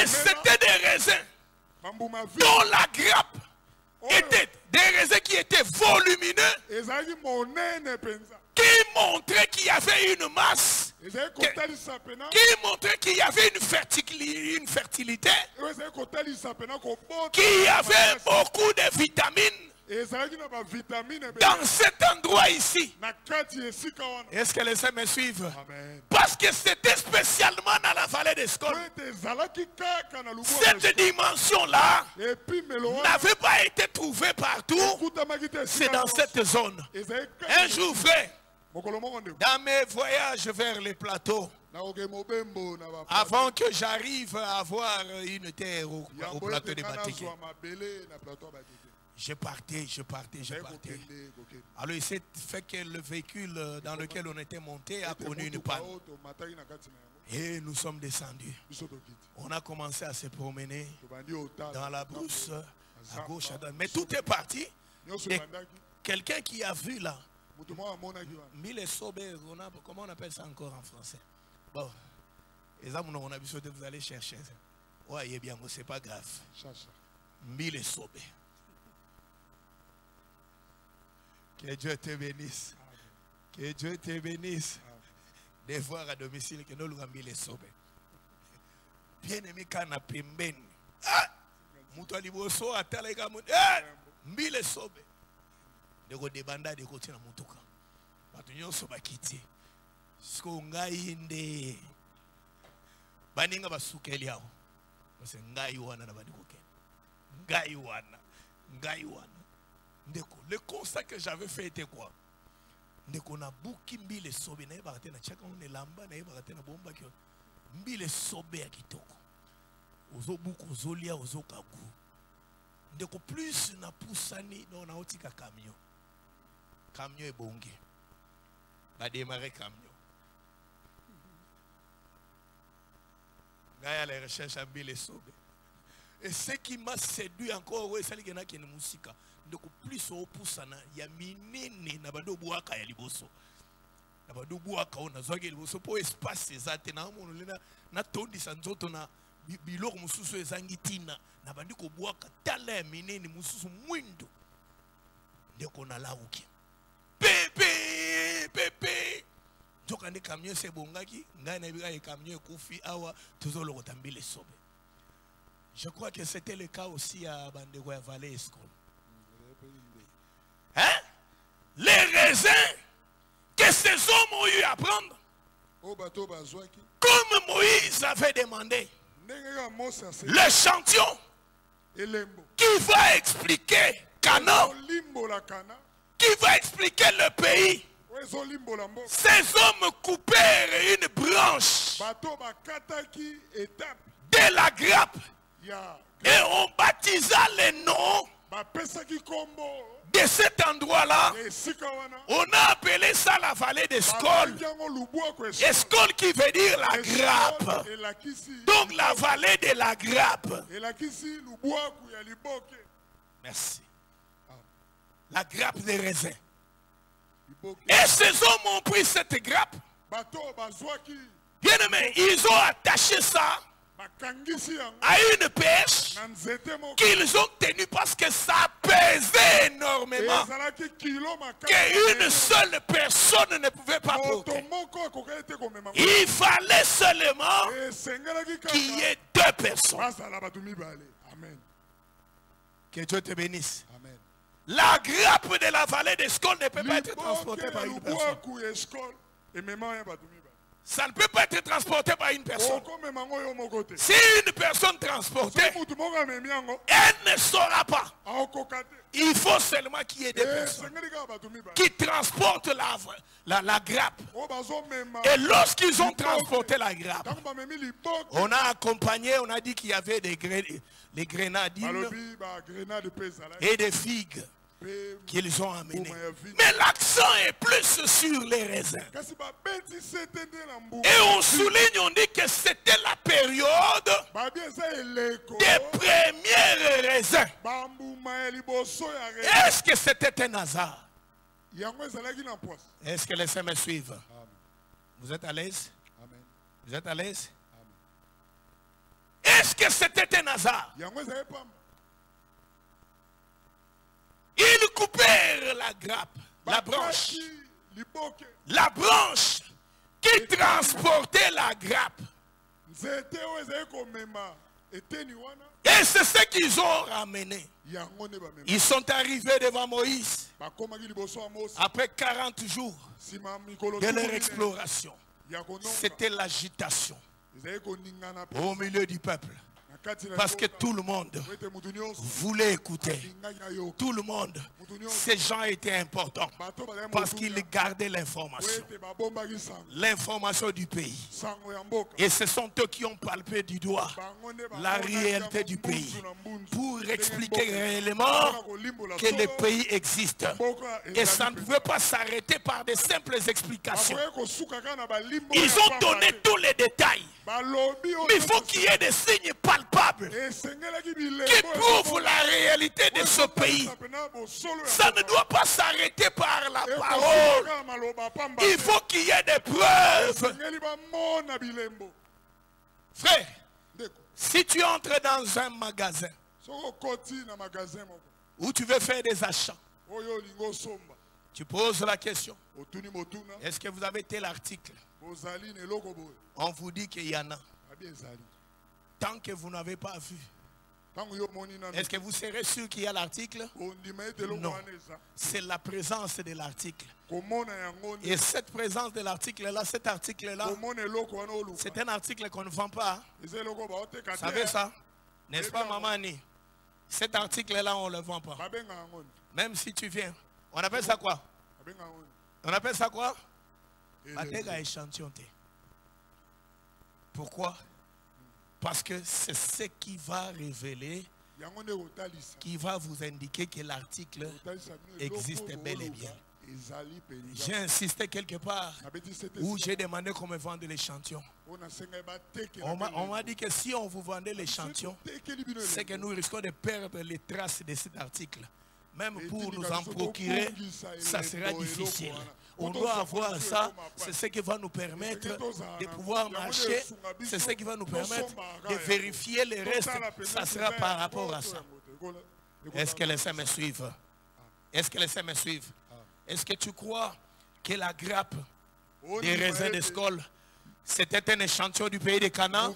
c'était des raisins dont la grappe était des raisins qui étaient volumineux, qui montraient qu'il y avait une masse, qui montraient qu'il y avait une fertilité, qu'il y avait beaucoup de vitamines dans cet endroit ici. Est-ce que les saints me suivent? Amen. Parce que c'était spécialement dans la vallée d'Escol. Cette dimension-là n'avait pas été trouvée partout. C'est dans cette zone. Un jour, frère, dans mes voyages vers les plateaux, avant que j'arrive à avoir une terre au plateau de Batéké, je partais. Alors il s'est fait que le véhicule dans lequel on était monté a connu une panne. Et nous sommes descendus. On a commencé à se promener dans la brousse, à gauche, à droite. Mais tout est parti. Quelqu'un qui a vu là, mille sobé, comment on appelle ça encore en français? Bon, les hommes, on a besoin de vous aller chercher. Ouais, bien, c'est pas grave. Mille sobé. Que Dieu te bénisse. Que Dieu te bénisse. De voir à domicile que nous l'avons mis les sauvés. Bien aimé, quand on a pembeni. Moutou aliboso à talega moutou. Mille sauvés. De go débanda de côté na moutouka. Batunyo soba kiti. Sko ngai nde. Baninga basukeli yao. Parce ngai wana na badikoke. Ngai wana. Le constat que j'avais fait était quoi? Ndeko na buki mbile sobe na yeba na chaka on lamba na yeba na bomba ki mbile sobe ya kitoko. Ozo buku ozolia ozo kagu. Ndeko plus na pusani na na otika camion. Camion ebonge. Ba démarrer camion. Gaya la recherche à mbile sobe. Et ce qui m'a séduit encore, c'est que c'est une musique. Donc plus au poussana, il y a minene na bando buaka ya liboso. Na bando buaka on azoge liboso pour espace ezate na mono lena na tondi sanzoto na biloko mususu ezangitina na bandi ko buaka tala ya minene mususu mwindo. Ndeko na lauki. Pepe. Joka ne camion se bongaki, ngai na bika e camion ekufi awa tozolo kotambile sobe. Je crois que c'était le cas aussi à Bandego Vallée Escol. Hein? Les raisins que ces hommes ont eu à prendre, comme Moïse avait demandé, l'échantillon qui va expliquer Canaan, qui va expliquer le pays. Ces hommes coupèrent une branche de la grappe et on baptisa le nom De cet endroit-là, on a appelé ça la vallée d'Escol. Escol qui veut dire la grappe. Donc la vallée de la grappe. Merci. La grappe des raisins. Et ces hommes ont pris cette grappe. Bien aimé, ils ont attaché ça à une pêche qu'ils ont tenue parce que ça pesait énormément, qu'une seule personne ne pouvait pas porter. Il fallait seulement qu'il y ait deux personnes. Que Dieu te bénisse. La grappe de la vallée d'Escol ne peut pas être transportée par une personne. Ça ne peut pas être transporté par une personne. Si une personne transportée, elle ne saura pas. Il faut seulement qu'il y ait des personnes qui transportent la grappe. Et lorsqu'ils ont transporté la grappe, on a accompagné, on a dit qu'il y avait des grenadines et des figues qu'ils ont amenées. Mais l'accent est plus sur les raisins. Et on souligne, on dit que c'était la période des premiers raisins. Est-ce que c'était un hasard? Est-ce que les saints me suivent? Vous êtes à l'aise? Vous êtes à l'aise? Est-ce que c'était un hasard? Ils coupèrent la grappe, la branche. La branche qui transportait la grappe. Et c'est ce qu'ils ont ramené. Ils sont arrivés devant Moïse après 40 jours de leur exploration. C'était l'agitation au milieu du peuple. Parce que tout le monde voulait écouter. Tout le monde. Ces gens étaient importants. Parce qu'ils gardaient l'information. L'information du pays. Et ce sont eux qui ont palpé du doigt la réalité du pays. Pour expliquer réellement que le pays existe. Et ça ne pouvait pas s'arrêter par de simples explications. Ils ont donné tous les détails. Mais il faut qu'il y ait des signes palpables qui prouvent la réalité de ce pays. Ça ne doit pas s'arrêter par la parole. Il faut qu'il y ait des preuves. Frère, si tu entres dans un magasin où tu veux faire des achats, tu poses la question, est-ce que vous avez tel article? On vous dit qu'il y en a. Tant que vous n'avez pas vu, est-ce que vous serez sûr qu'il y a l'article? Non. C'est la présence de l'article. Et cette présence de l'article-là, cet article-là, c'est un article qu'on ne vend pas. Vous savez ça? N'est-ce pas, Mamani? Cet article-là, on ne le vend pas. Même si tu viens. On appelle ça quoi? On appelle ça quoi? Pourquoi? Parce que c'est ce qui va révéler, qui va vous indiquer que l'article existe bel et bien. J'ai insisté quelque part où j'ai demandé qu'on me vende l'échantillon. On m'a dit que si on vous vendait l'échantillon, c'est que nous risquons de perdre les traces de cet article. Même pour nous en procurer, ça sera difficile. On doit avoir ça, c'est ce qui va nous permettre de pouvoir marcher, c'est ce qui va nous permettre de vérifier le reste, ça sera par rapport à ça. Est-ce que les saints me suivent? Est-ce que les saints me suivent? Est-ce que tu crois que la grappe des raisins d'Escol, c'était un échantillon du pays de Canaan?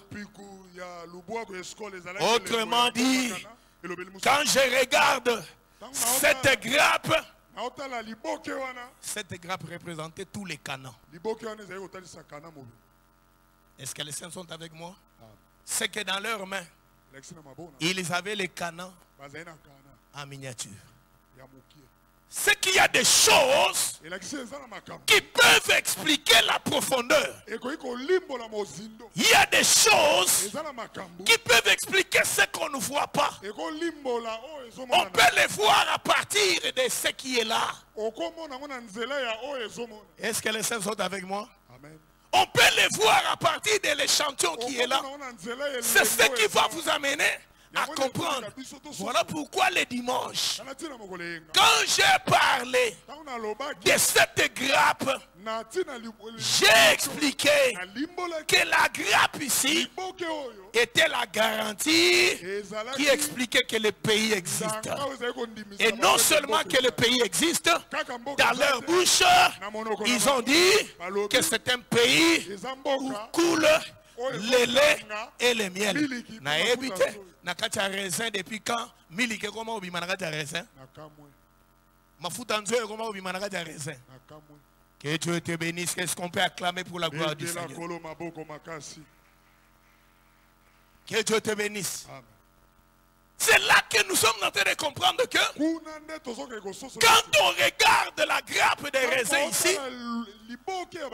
Autrement dit, quand je regarde cette grappe représentait tous les canons. Est-ce que les saints sont avec moi? C'est que dans leurs mains, ils avaient les canons en miniature. c'est qu'il y a des choses qui peuvent expliquer la profondeur. Il y a des choses qui peuvent expliquer ce qu'on ne voit pas. On peut les voir à partir de ce qui est là. Est-ce que les saints sont avec moi? Amen. On peut les voir à partir de l'échantillon qui est là. C'est ce qui va vous amener à comprendre. Voilà pourquoi les dimanches, quand j'ai parlé de cette grappe, j'ai expliqué que la grappe ici était la garantie qui expliquait que le pays existe. Et non seulement que le pays existe, dans leur bouche, ils ont dit que c'est un pays où coule le lait et le miel. Na évité, na kacha raisin depuis quand? Milike comment obi manaka raisin? Mafuta nzoe comment obi manaka raisin? Que Dieu te bénisse. Qu'est-ce qu'on peut acclamer pour la gloire du Seigneur? Que Dieu te bénisse. Amen. C'est là que nous sommes en train de comprendre que quand on regarde la grappe des raisins ici,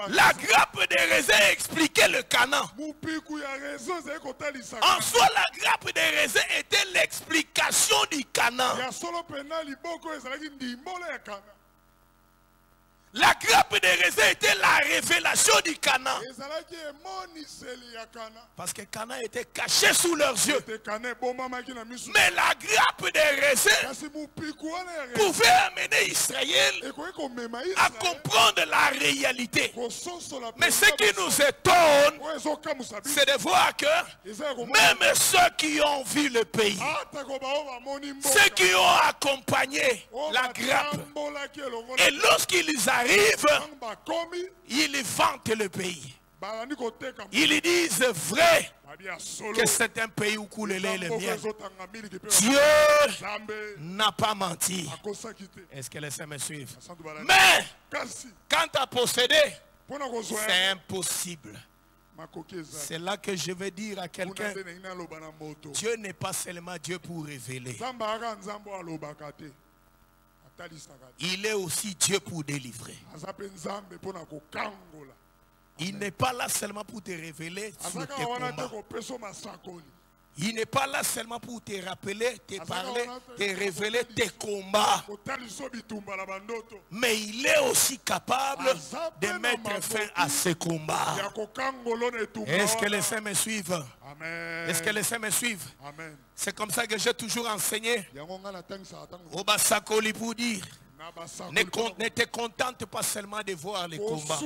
la grappe des raisins expliquait le Canaan. En soi, la grappe des raisins était l'explication du Canaan. La grappe des raisins était la révélation du Canaan. Parce que Canaan était caché sous leurs yeux. Mais la grappe des raisins pouvait amener Israël à comprendre la réalité. Mais ce qui nous étonne, c'est de voir que même ceux qui ont vu le pays, ceux qui ont accompagné la grappe, et lorsqu'ils arrivent, ils vantent le pays. Ils disent vrai que c'est un pays où coule le lait et le miel. Dieu n'a pas menti. Est-ce que les saints me suivent? Mais quant à posséder, c'est impossible. C'est là que je vais dire à quelqu'un, Dieu n'est pas seulement Dieu pour révéler. Il est aussi Dieu pour délivrer. Il n'est pas là seulement pour te révéler sur tes combats. Il n'est pas là seulement pour te rappeler, te parler, te révéler tes combats. Mais il est aussi capable de mettre fin à ces combats. Est-ce que les saints me suivent? Est-ce que les saints me suivent? C'est comme ça que j'ai toujours enseigné au Bassakoli pour dire, ne te contente pas seulement de voir les combats,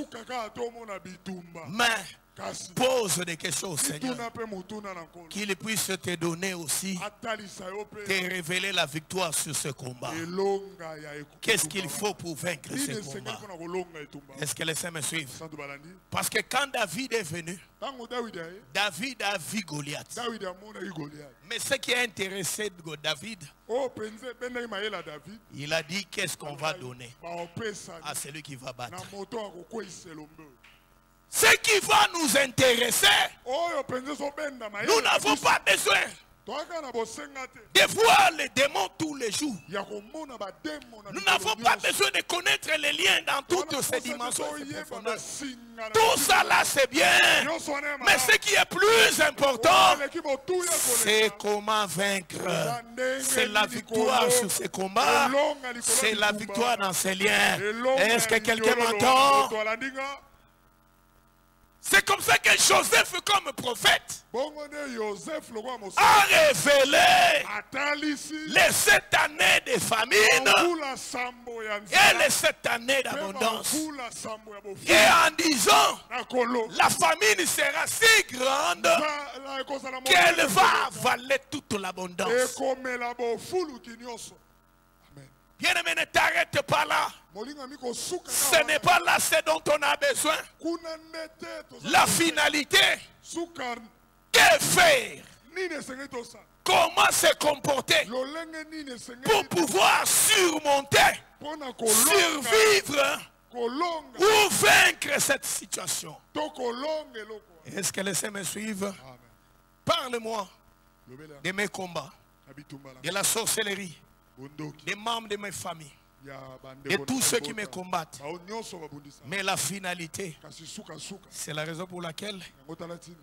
mais pose des questions au Seigneur, qu'il puisse te donner aussi, te révéler la victoire sur ce combat. Qu'est-ce qu'il faut pour vaincre ce combat? Est-ce que les saints me suivent? Parce que quand David est venu, David a vu Goliath. Mais ce qui a intéressé David, il a dit qu'est-ce qu'on va donner à celui qui va battre. Ce qui va nous intéresser, nous n'avons pas besoin de voir les démons tous les jours. Nous n'avons pas besoin de connaître les liens dans toutes ces dimensions. Tout ça là c'est bien. Mais ce qui est plus important, c'est comment vaincre. C'est la victoire sur ces combats. C'est la victoire dans ces liens. Est-ce que quelqu'un m'entend? C'est comme ça que Joseph, comme prophète, a révélé les 7 années de famine et les 7 années d'abondance. Et en disant, la famine sera si grande qu'elle va avaler toute l'abondance. Bien-aimé, ne t'arrête pas là. Ce n'est pas là ce dont on a besoin. La finalité, que faire? Comment se comporter pour pouvoir surmonter, survivre ou vaincre cette situation? Est-ce que les saints me suivent? Parle-moi de mes combats, de la sorcellerie, des membres de mes familles, et tous ceux qui me combattent. Mais la finalité, c'est la raison pour laquelle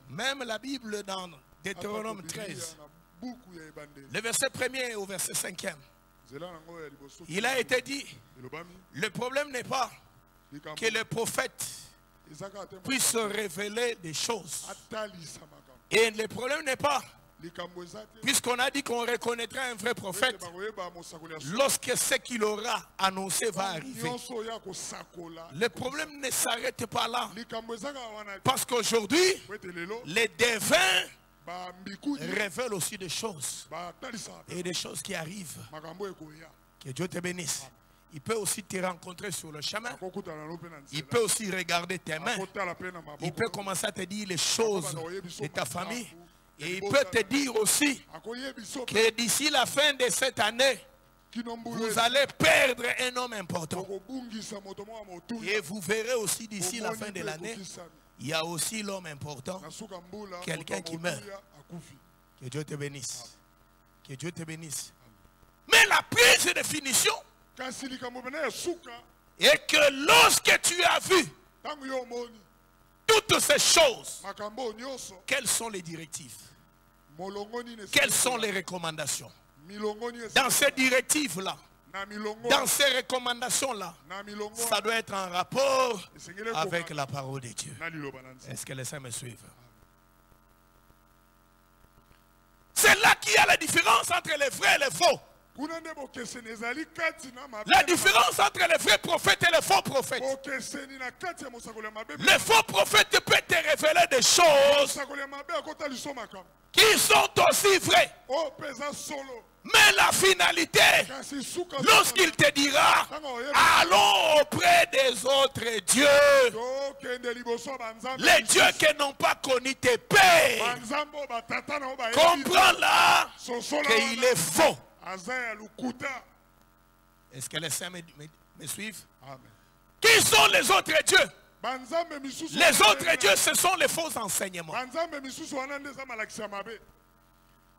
même la Bible dans Deutéronome 13, le verset 1er au verset 5e, il a été dit, le problème n'est pas que les prophètes puissent révéler des choses. Et le problème n'est pas, puisqu'on a dit qu'on reconnaîtra un vrai prophète lorsque ce qu'il aura annoncé va arriver. Le problème ne s'arrête pas là. Parce qu'aujourd'hui, les devins révèlent aussi des choses. Et des choses qui arrivent. Que Dieu te bénisse. Il peut aussi te rencontrer sur le chemin. Il peut aussi regarder tes mains. Il peut commencer à te dire les choses de ta famille. Et il peut te dire aussi que d'ici la fin de cette année, vous allez perdre un homme important. Et vous verrez aussi d'ici la fin de l'année, il y a aussi l'homme important, quelqu'un qui meurt. Que Dieu te bénisse. Que Dieu te bénisse. Mais la prise de finition est que lorsque tu as vu toutes ces choses, quelles sont les directives? Quelles sont les recommandations? Dans ces directives-là, dans ces recommandations-là, ça doit être en rapport avec la parole de Dieu. Est-ce que les saints me suivent? C'est là qu'il y a la différence entre les vrais et les faux. La différence entre les vrais prophètes et les faux prophètes. Les faux prophètes peuvent te révéler des choses qui sont aussi vraies. Mais la finalité, lorsqu'il te dira, allons auprès des autres dieux, les dieux qui n'ont pas connu tes pères, comprends là qu'il est faux. Est-ce que les saints me suivent? Amen. Qui sont les autres dieux? Les autres dieux, ce sont les faux enseignements.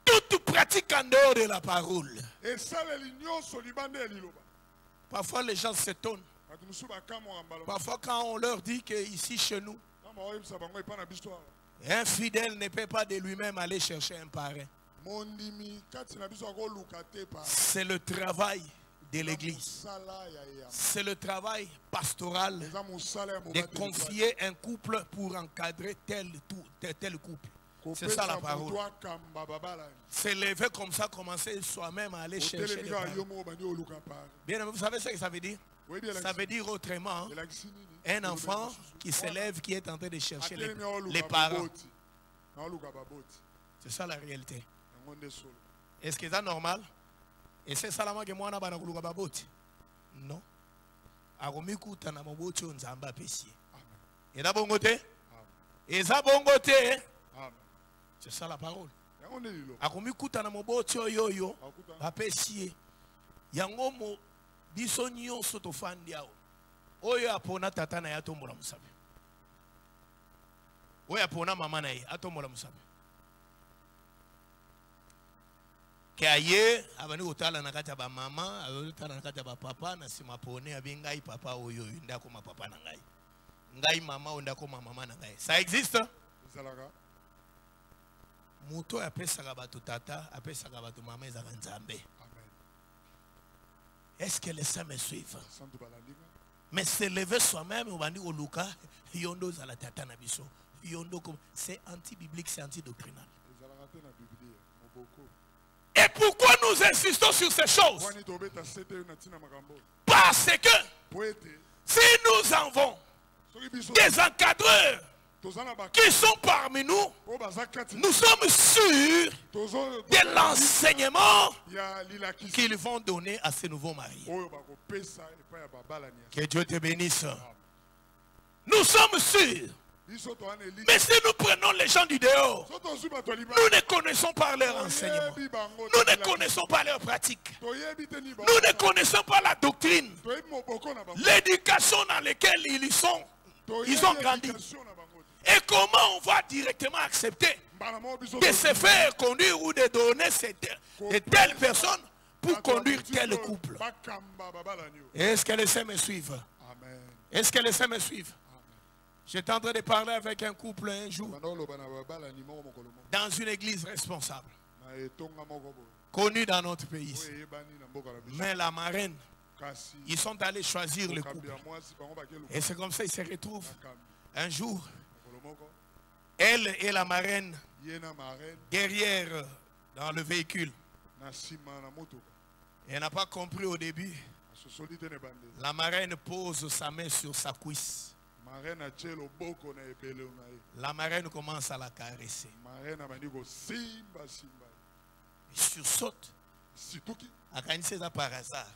Toute pratique en dehors de la parole. Parfois les gens s'étonnent. Parfois quand on leur dit qu'ici chez nous, un fidèle ne peut pas de lui-même aller chercher un parrain. C'est le travail de l'église. C'est le travail pastoral de confier un couple pour encadrer tel couple. C'est ça la parole. C'est lever comme ça, commencer soi-même à aller chercher les parents. Bien, vous savez ce que ça veut dire? Ça veut dire autrement, un enfant qui s'élève, qui est en train de chercher les parents. C'est ça la réalité. Est-ce que c'est normal? Et c'est ça que moi na bana kuluka baboti? Non. Akomikuta na maboti onzamba pesi. Et da bongote? Et ça bongote? C'est ça la parole. Akomikuta na maboti oyoyo bapesi. Yango mo biso nyonso tofandi awo. Oyo apona tata na yatombola musabe. Oyo apona mama na ye atombola musabe. Kaye abani utala nakata ba mama, utala nakata ba papa na simapone abingai papa oyo ndako ma papa na ngai. Ngai mama ondako ma mama na ngai. Ça existe? Muto apesaka bato tata, apesaka bato mama ezaka nzambe. Est-ce que les saints me suivent? Mais se lever soi-même au bandi oluka yondo za la tata na biso. Yondo c'est anti-biblique, c'est anti-doctrinal. Et pourquoi nous insistons sur ces choses? Parce que si nous avons des encadreurs qui sont parmi nous, nous sommes sûrs de l'enseignement qu'ils vont donner à ces nouveaux mariés. Que Dieu te bénisse. Nous sommes sûrs. Mais si nous prenons les gens du dehors, nous ne connaissons pas leur enseignement. Nous ne connaissons pas leur pratique. Nous ne connaissons pas la doctrine. L'éducation dans laquelle ils ont grandi. Et comment on va directement accepter de se faire conduire ou de donner de telles personnes pour conduire tel couple. Est-ce que les saints me suivent? Est-ce que les saints me suivent? J'étais en train de parler avec un couple un jour dans une église responsable, connue dans notre pays. Mais la marraine, ils sont allés choisir le couple. Et c'est comme ça qu'ils se retrouvent. Un jour, elle et la marraine derrière dans le véhicule. Elle n'a pas compris au début. La marraine pose sa main sur sa cuisse. La marraine commence à la caresser. Il sursaute. Akanise za par hasard.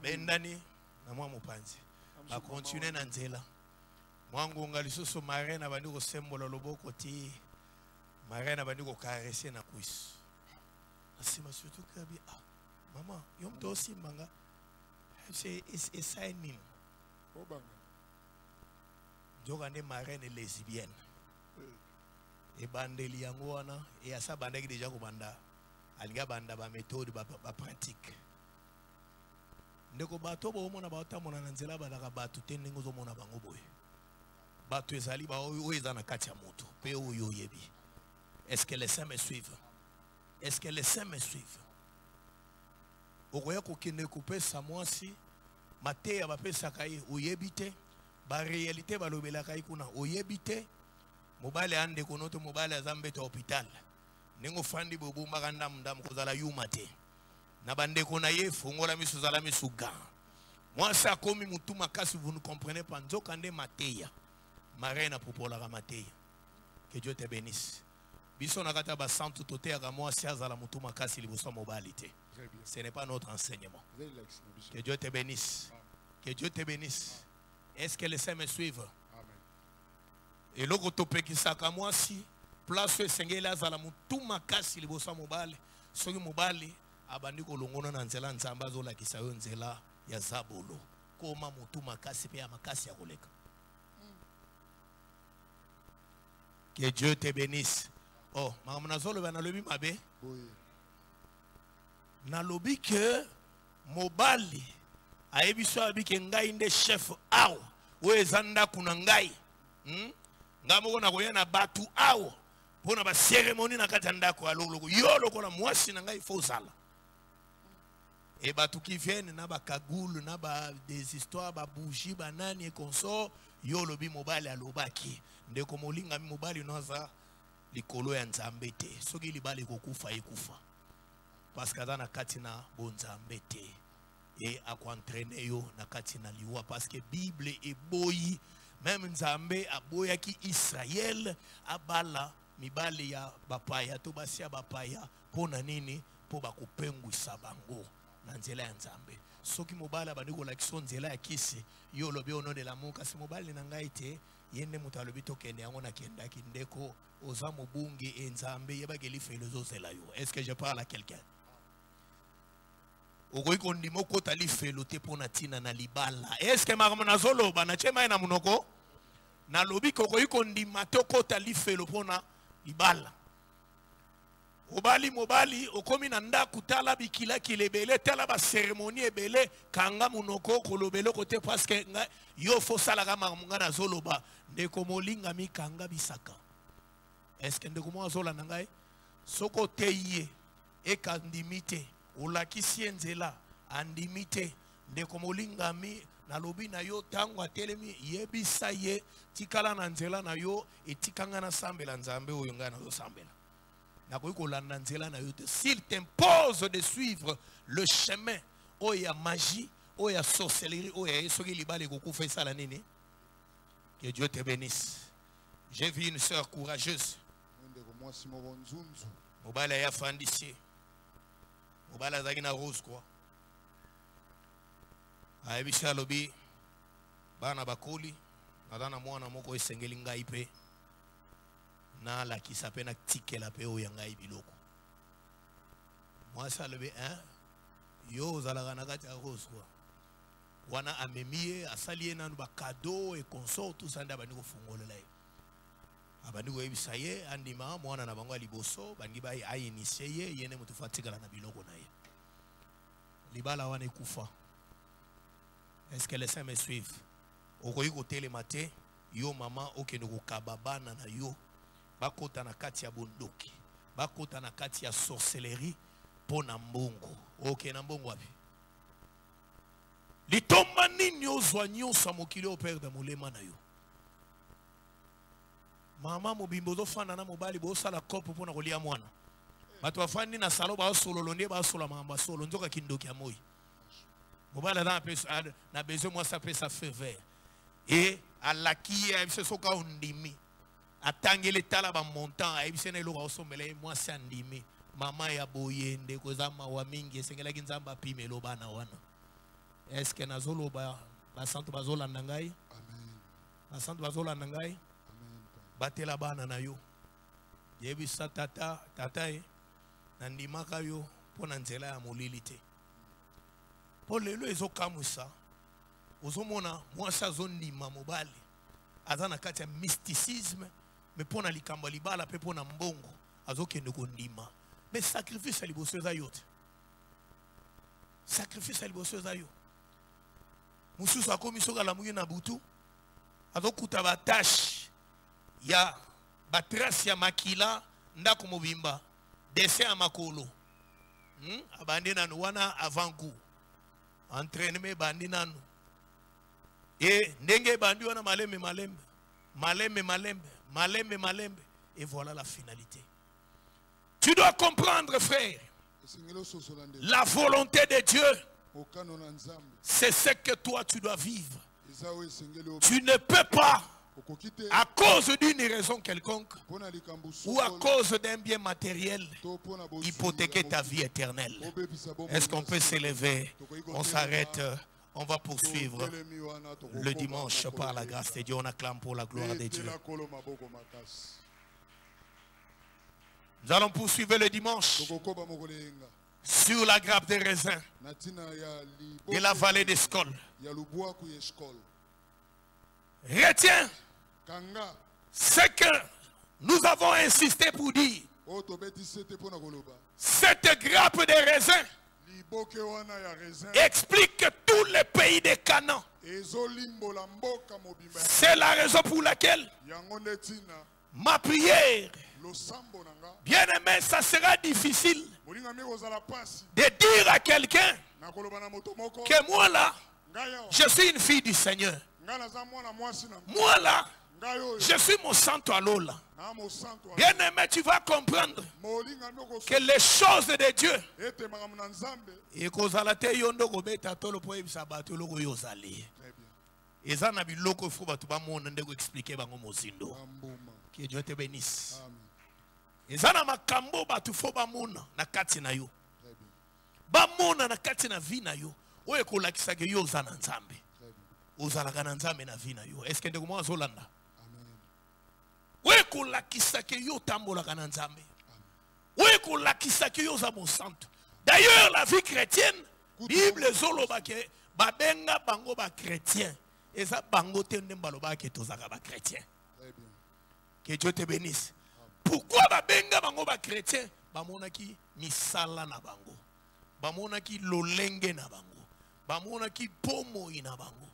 Bendani na mwa mopanzi. Ba continuer na nzela. Mwangunga lisusu marraine abandi ko sembola loboko ti. Marraine abandi ko caresser na cuisse. Asima surtout que ah maman, yom to aussi manga. C'est sign mime. Jogane marraine lesbienne. Et bandeli yango wana et asa bandaki déjà ko banda. Alinga banda ba méthode ba pratique. Ndeko bato bo mona ba otamona na nzela balaka bato tende ngozo mona bango boye. Bato ezali ba oyo ezana kati ya moto pe oyo yebi. Est-ce que les saints me suivent? Est-ce que les saints me suivent? Okoya kokende kopesa mwasi mateya bapesa kai oyebite ba réalité balobela kai kuna oyebite mobale ande konoto mobale azambe to hôpital ningo fandi bobu maganda mdamu kozala yumate na bande kona ye fongola misu zala misuga mwasi akomi mutu makasi. Vous ne comprenez pas nzoka nde mateya marraine popola ka mateya. Que Dieu te bénisse. Biso nakata ba santu tote ya mwasi azala mutu makasi liboso mobalite. Ce n'est pas notre enseignement. Que Dieu te bénisse. Que Dieu te bénisse. Est-ce que les saints me suivent? Et l'autre topé qui saka moi si place sengela azala mutu makasi liboso mobale soki mobale abandi ko longono na nzela nzamba zola kisayo nzela ya zabolo koma mutu makasi pe ya makasi ya koleka. Que Dieu te bénisse. Oh, maman zolo ba na lobi mabe. Na lobi que mobali ayebiso abike ngai nde chef awo wezanda kuna ngai ngamo na koyana batu awo pona ba cérémonie na kati ndako aloloko yo lokola mwasi na ngai fozala et batu qui viennent na ba kagoule na ba des histoires ba bougie ba nani et consort yo lobi mobali alobaki ndeko molinga mi mobali noza likolo ya nzambe te soki libali kokufa ekufa parce que dans la katina bonzambe te et à entraîner yo na katina liwa parce que Bible est boyi même nzambe aboya ki Israël abala mibali ya bapaya to basia bapaya pona nini po bakopengwisa bango na nzela ya nzambe soki mobala bandiko la kiso nzela ya kisi yo lobi ono de la muka si mobali na ngai te yende mutalobi to kende yango na kenda kindeko oza mobungi enzambe yebake lifelo zozela yo. Est-ce que je parle à quelqu'un? Okoyi kondimo kota lifelo te pona tina na libala. Est-ce que makamona zolo bana chema na munoko na lobi kokoyi kondima to kota lifelo pona libala. Obali mobali okomi na ndaku tala bikila kilebele tala ba cérémonie ebele kanga munoko kolobelo kote parce que yo fo sala ka mamunga na zoloba ndeko molinga mi kanga bisaka. Est-ce que ndeko mo zola na ngai soko teye e kandimite olakisi nzela andimite ndeko molinga mi na lobi na yo tango atelemi yebisa ye tikala na nzela na yo etikanga na sambela nzambe oyo nga na yo sambela. S'il t'impose de suivre le chemin, oh il y a magie, oh il y a sorcellerie, oh il y a ce qui fait ça la nini. Que Dieu te bénisse. J'ai vu une sœur courageuse. Mobala ya fandisi. Mobala zagina rose quoi. Aebisha lobi bana bakoli nadana mwana moko esengeli ngai pe. Na la qui s'appelle na tikela pe o yanga ibiloko. Moi ça levé hein yo zalaka na kati ya rose quoi. Wana amemie asalié na ba cadeau et consort tout ça nda bani ko fungolela ye. Abani ko ebisa ye andima mwana na bango liboso bangi ba ai initié ye yene mutu fatikala na biloko na ye. libala wana ekufa. Est-ce que les saints me suivent? Okoyi kote le matin, yo maman okende kokababana na yo. Bakota na kati ya bondoki. Bakota na kati ya sorcellerie pona mbongo. Ok na mbongo wapi? Litomba nini ozwa nyonso mokili o père de molema na yo. Mama mobimbo zo fana na mobali bo sala kopo pona kolia mwana. Bato afandi na salo ba solo londe ba solo mamba solo nzoka kindoki ya moi. Mobali na besoin moi ça peut ça fait vert. Et à la qui a se soka ondimi. Atangele tala ba montant a ebisene lo ba osomele moi c'est andimi. Mama ya boyende kozama wa mingi sengela kinzamba pimelo bana wana. Est-ce que nazolo ba santo bazola nangai? Amen. Ba santo bazola nangai? Amen. Batela bana na yo. Yebisa tata nandimaka yo pona nzela ya molilite. Po lelo ezokamusa. Ozomona mwasa zondima mobali. Azana kati ya mysticisme mais pona likamba libala pe pona mbongo azokende kondima. Mais sacrifice à liboso za yote. Sacrifice à liboso za yo. Mususu akomisoka la muye na butu. Azokuta batache ya batrasi ya makila ndako mobimba. Dessin à makolo. Abandi nanu wana avant-goût. Entraînement bandi nanu. Et ndenge bandi wana malembe. Et voilà la finalité. Tu dois comprendre, frère. La volonté de Dieu, c'est ce que toi tu dois vivre. Tu ne peux pas, à cause d'une raison quelconque, ou à cause d'un bien matériel, hypothéquer ta vie éternelle. Est-ce qu'on peut s'élever? On s'arrête. On va poursuivre le dimanche par la grâce de Dieu. On acclame pour la gloire de Dieu. Nous allons poursuivre le dimanche sur la grappe des raisins de la vallée d'Escol. Retiens ce que nous avons insisté pour dire. Cette grappe des raisins explique que tous les pays de Canaan. C'est la raison pour laquelle ma prière, bien aimé, ça sera difficile de dire à quelqu'un que moi là, je suis une fille du Seigneur. Moi là, je suis mon santo alola. Bien aimé, tu vas comprendre que les choses de Dieu et kozalate yondo kobeta tolo po ebisabato loko yozali. Eza na biloko fo batu ba mona ndeko expliquer bango mozindo. Que Dieu te bénisse. Eza na makambo batu fo ba mona na kati na yo. Ba mona na kati na vi na yo. Oye kolakisa ke yo zana nzambe. Ozalaka na nzambe na vi na yo. Est-ce que ndeko mo azolanda? Weko lakisa ke yo tambolaka na nzambe. Weko lakisa ke yo za mon santo. D'ailleurs la vie chrétienne, Bible zoloba ke babenga bango ba chrétien. Eza bango te ndembaloba ke tozaka ba chrétien. Que Dieu te bénisse. Pourquoi babenga bango ba chrétien? Bamonaki misala na bango. Bamonaki lolenge na bango. Bamonaki pomo ina bango.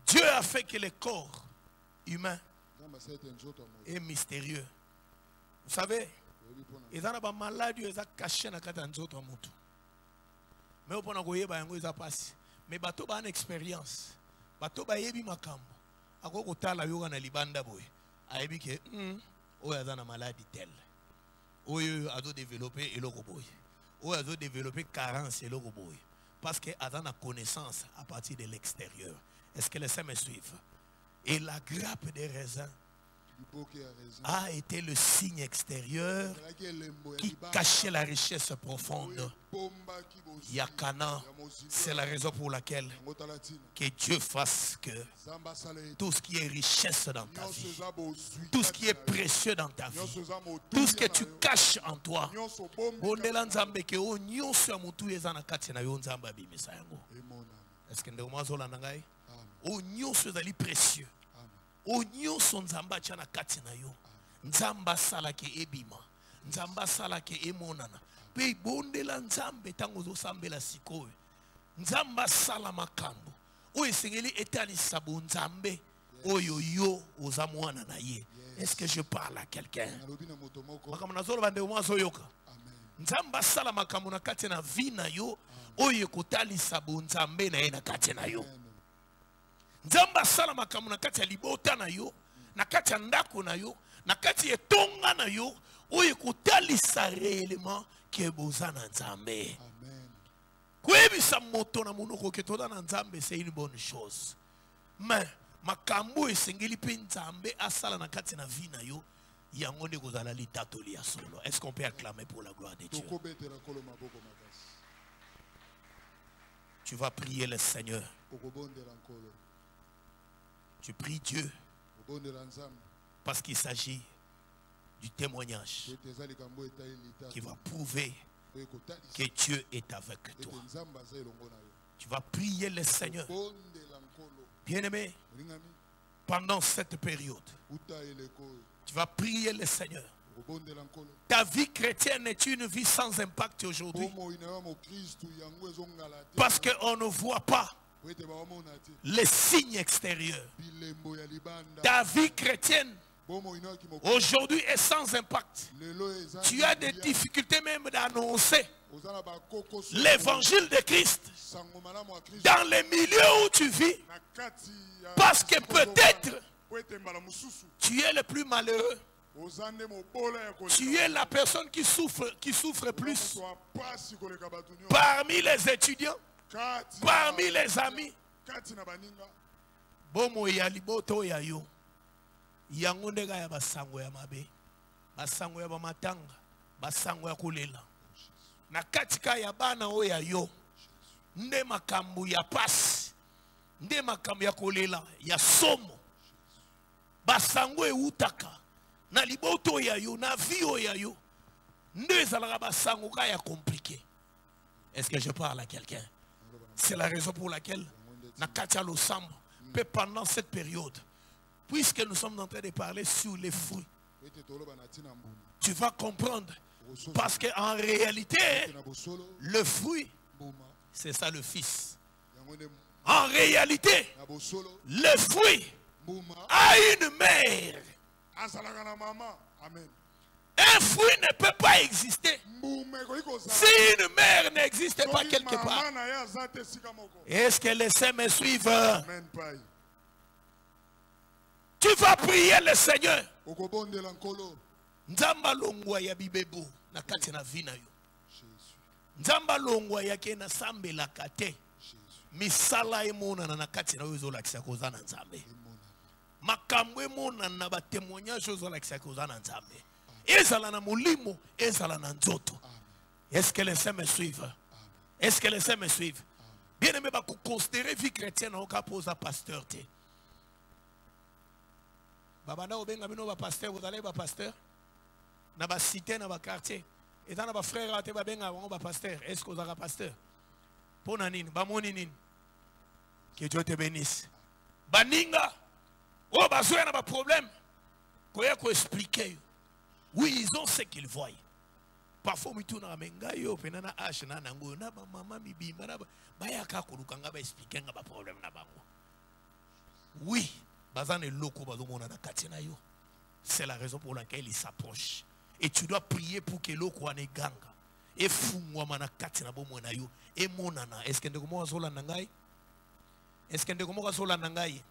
Dieu a fait que le corps humain est mystérieux. Vous savez, ils ont des maladies, ils ont caché dans les autres motos. Mais on a vu que ils ont passé. Mais bateau a une expérience. Bateau a yebi makambo. Ako kotala yoga na libanda boy. Ayebi ke oyo aza na maladie telle. Oyo azo développer eloko boy. Oyo azo développer carence eloko boy. Parce que aza na connaissance à partir de l'extérieur. Est-ce que les saints me suivent? Et la grappe des raisins a été le signe extérieur qui cachait la richesse profonde. Yakana, c'est la raison pour laquelle que Dieu fasse que tout ce qui est richesse dans ta vie, tout ce qui est précieux dans ta vie, tout ce que tu caches en toi, est-ce que nous sommes précieux? Onyo son nzamba chana kati na yo. Nzamba sala ke ebima. Nzamba sala ke emonana. pe bondela nzambe tango zo sambela sikoyo nzamba sala makambo o esengeli etalisa bonzambe oyo yo oza mwana na ye. Est-ce que je parle à quelqu'un? Makambo nazolo bande mwazo yoka nzamba sala makambo na kati na vi na yo oyo kotalisa bonzambe na ye na kati na yo. Nzamba sala makambo na kati ya libota na yo, na kati ya ndako na yo, na kati ya tonga na yo oyo kotalisa réellement ke boza na nzambe. Kwebisa moto na monoko ke toda na nzambe, c'est une bonne chose. Mais makambo esengeli pe nzambe asala na kati na vi na yo yango nde kozala litatoli ya solo. Est-ce qu'on peut acclamer pour la gloire de Dieu? Tu vas prier le Seigneur. Tu pries Dieu parce qu'il s'agit du témoignage qui va prouver que Dieu est avec toi. Tu vas prier le Seigneur. Bien-aimé, pendant cette période, tu vas prier le Seigneur. Ta vie chrétienne est une vie sans impact aujourd'hui. Parce qu'on ne voit pas les signes extérieurs. Ta vie chrétienne aujourd'hui est sans impact. Tu as des difficultés même d'annoncer l'évangile de Christ dans les milieux où tu vis. Parce que peut-être tu es le plus malheureux. Tu es la personne qui souffre plus parmi les étudiants, parmi les amis. Bomo ya liboto ya yo yango ndega ya basango ya mabe, basango ya bamatanga, basango ya kolela na katika ya bana o ya yo nde makambu ya pasi, nde makambu ya kolela ya somo basango eutaka na liboto ya yo na vie ya yo nde ezalaka basango ka ya compliqué. Est-ce que je parle à quelqu'un? C'est la raison pour laquelle na katia losambo pe pendant cette période, puisque nous sommes en train de parler sur les fruits, tu vas comprendre. Parce qu'en réalité, le fruit, c'est ça le fils. En réalité, le fruit a une mère. Un fruit ne peut pas exister si une mère n'existe pas quelque part. Est-ce que les saints me suivent? Tu vas prier le Seigneur. Nzamba longwa ya bibebo na kati na vina yo. Nzamba longwa ya ke na sambe la kate. Misala emona na kati na yo lakisa kozana nzambe. Makambo emona na ba témoignage zo lakisa kozana nzambe. Ezala na mulimo, ezala na nzoto. Est-ce que les saints me suivent? Est-ce que les saints me suivent? Bien aimé, ba ko considérer vie chrétienne au cas posa pasteur te. Babanda obenga bino ba pasteur, vous allez ba pasteur na ba cité na ba quartier. Et dans ba frère ate ba benga ba pasteur. Est-ce que vous avez pasteur? Pona nini, ba moni nini? Que Dieu te bénisse. Baninga o ba zo na ba problème. Koya ko expliquer. Oui, ils ont ce qu'ils voient. Parfois mitu na menga yo penana ash na nango na ba mama mibimba na ba ya ka ko lukanga ba expliquer nga ba problème na bango. Oui. C'est la raison pour laquelle il s'approche. Et tu dois prier pour que l'eau soit ganga. Et fungwa mana katina bomo na yo. Et monana. Est-ce que ndeko sola nangai? Est-ce que ndeko sola nangai?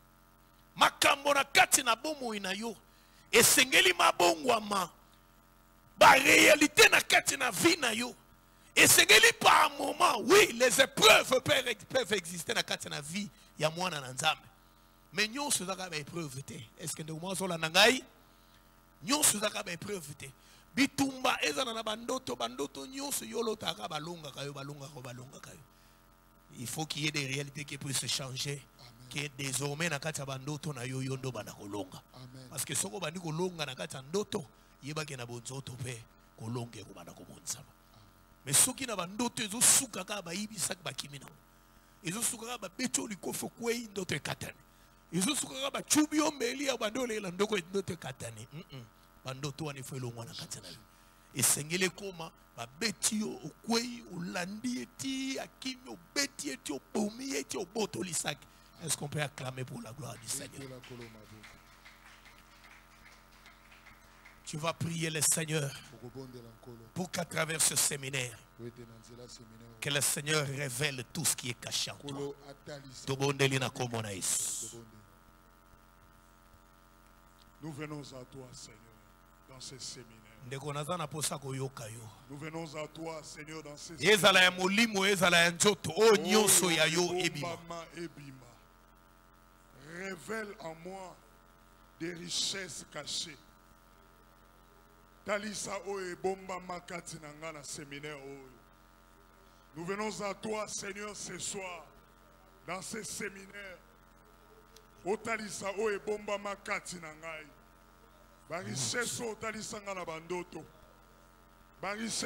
Makambo na katina bomo ina yo. Et sengeli mabongwa ma. Ba réalité na katina vie na yo. Et sengeli par un moment. Oui, les épreuves peuvent exister na katina vie. Ya mwana na nzambe. Mais nous sommes à l'épreuve. Est-ce que nous sommes à l'épreuve? Nous sommes à l'épreuve. Bitumba ezana bandoto bandoto nyonso yolo taka balonga kayo balonga kayo. Il faut qu'il y ait des réalités qui puissent se changer. Que désormais na kati bandoto na yo yondo bana kolonga. Parce que soko bandi kolonga na kati ndoto yeba ke na bonzoto pe kolonge ko bana ko monsama. Mais soki na bandoto ezo suka ka ba yibisa ba kimina. Ezo suka ka ba beto likofo kwei ndoto katane. Ezo suka ka ba chubio meli ya bandole la ndoko ndoto katane. Bandoto wani fo elongwa na kati na yo. Et sengele koma ba beti yo okwei olandi eti akimi obeti eti obomi eti oboto lisaki. Est-ce qu'on peut acclamer pour la gloire du Seigneur? Tu vas prier le Seigneur pour qu'à travers ce séminaire, que le Seigneur révèle tout ce qui est caché en toi. Nous venons à toi, Seigneur, dans ce séminaire. Nous venons à toi, Seigneur, dans ce séminaire. Révèle en moi des richesses cachées. Talisa oye bomba makati nangana séminaire oye. Nous venons à toi, Seigneur, ce soir, dans ce séminaire. O talisa oye bomba makati nangai. Ba richesse o talisa ngana bandoto. Ba richesse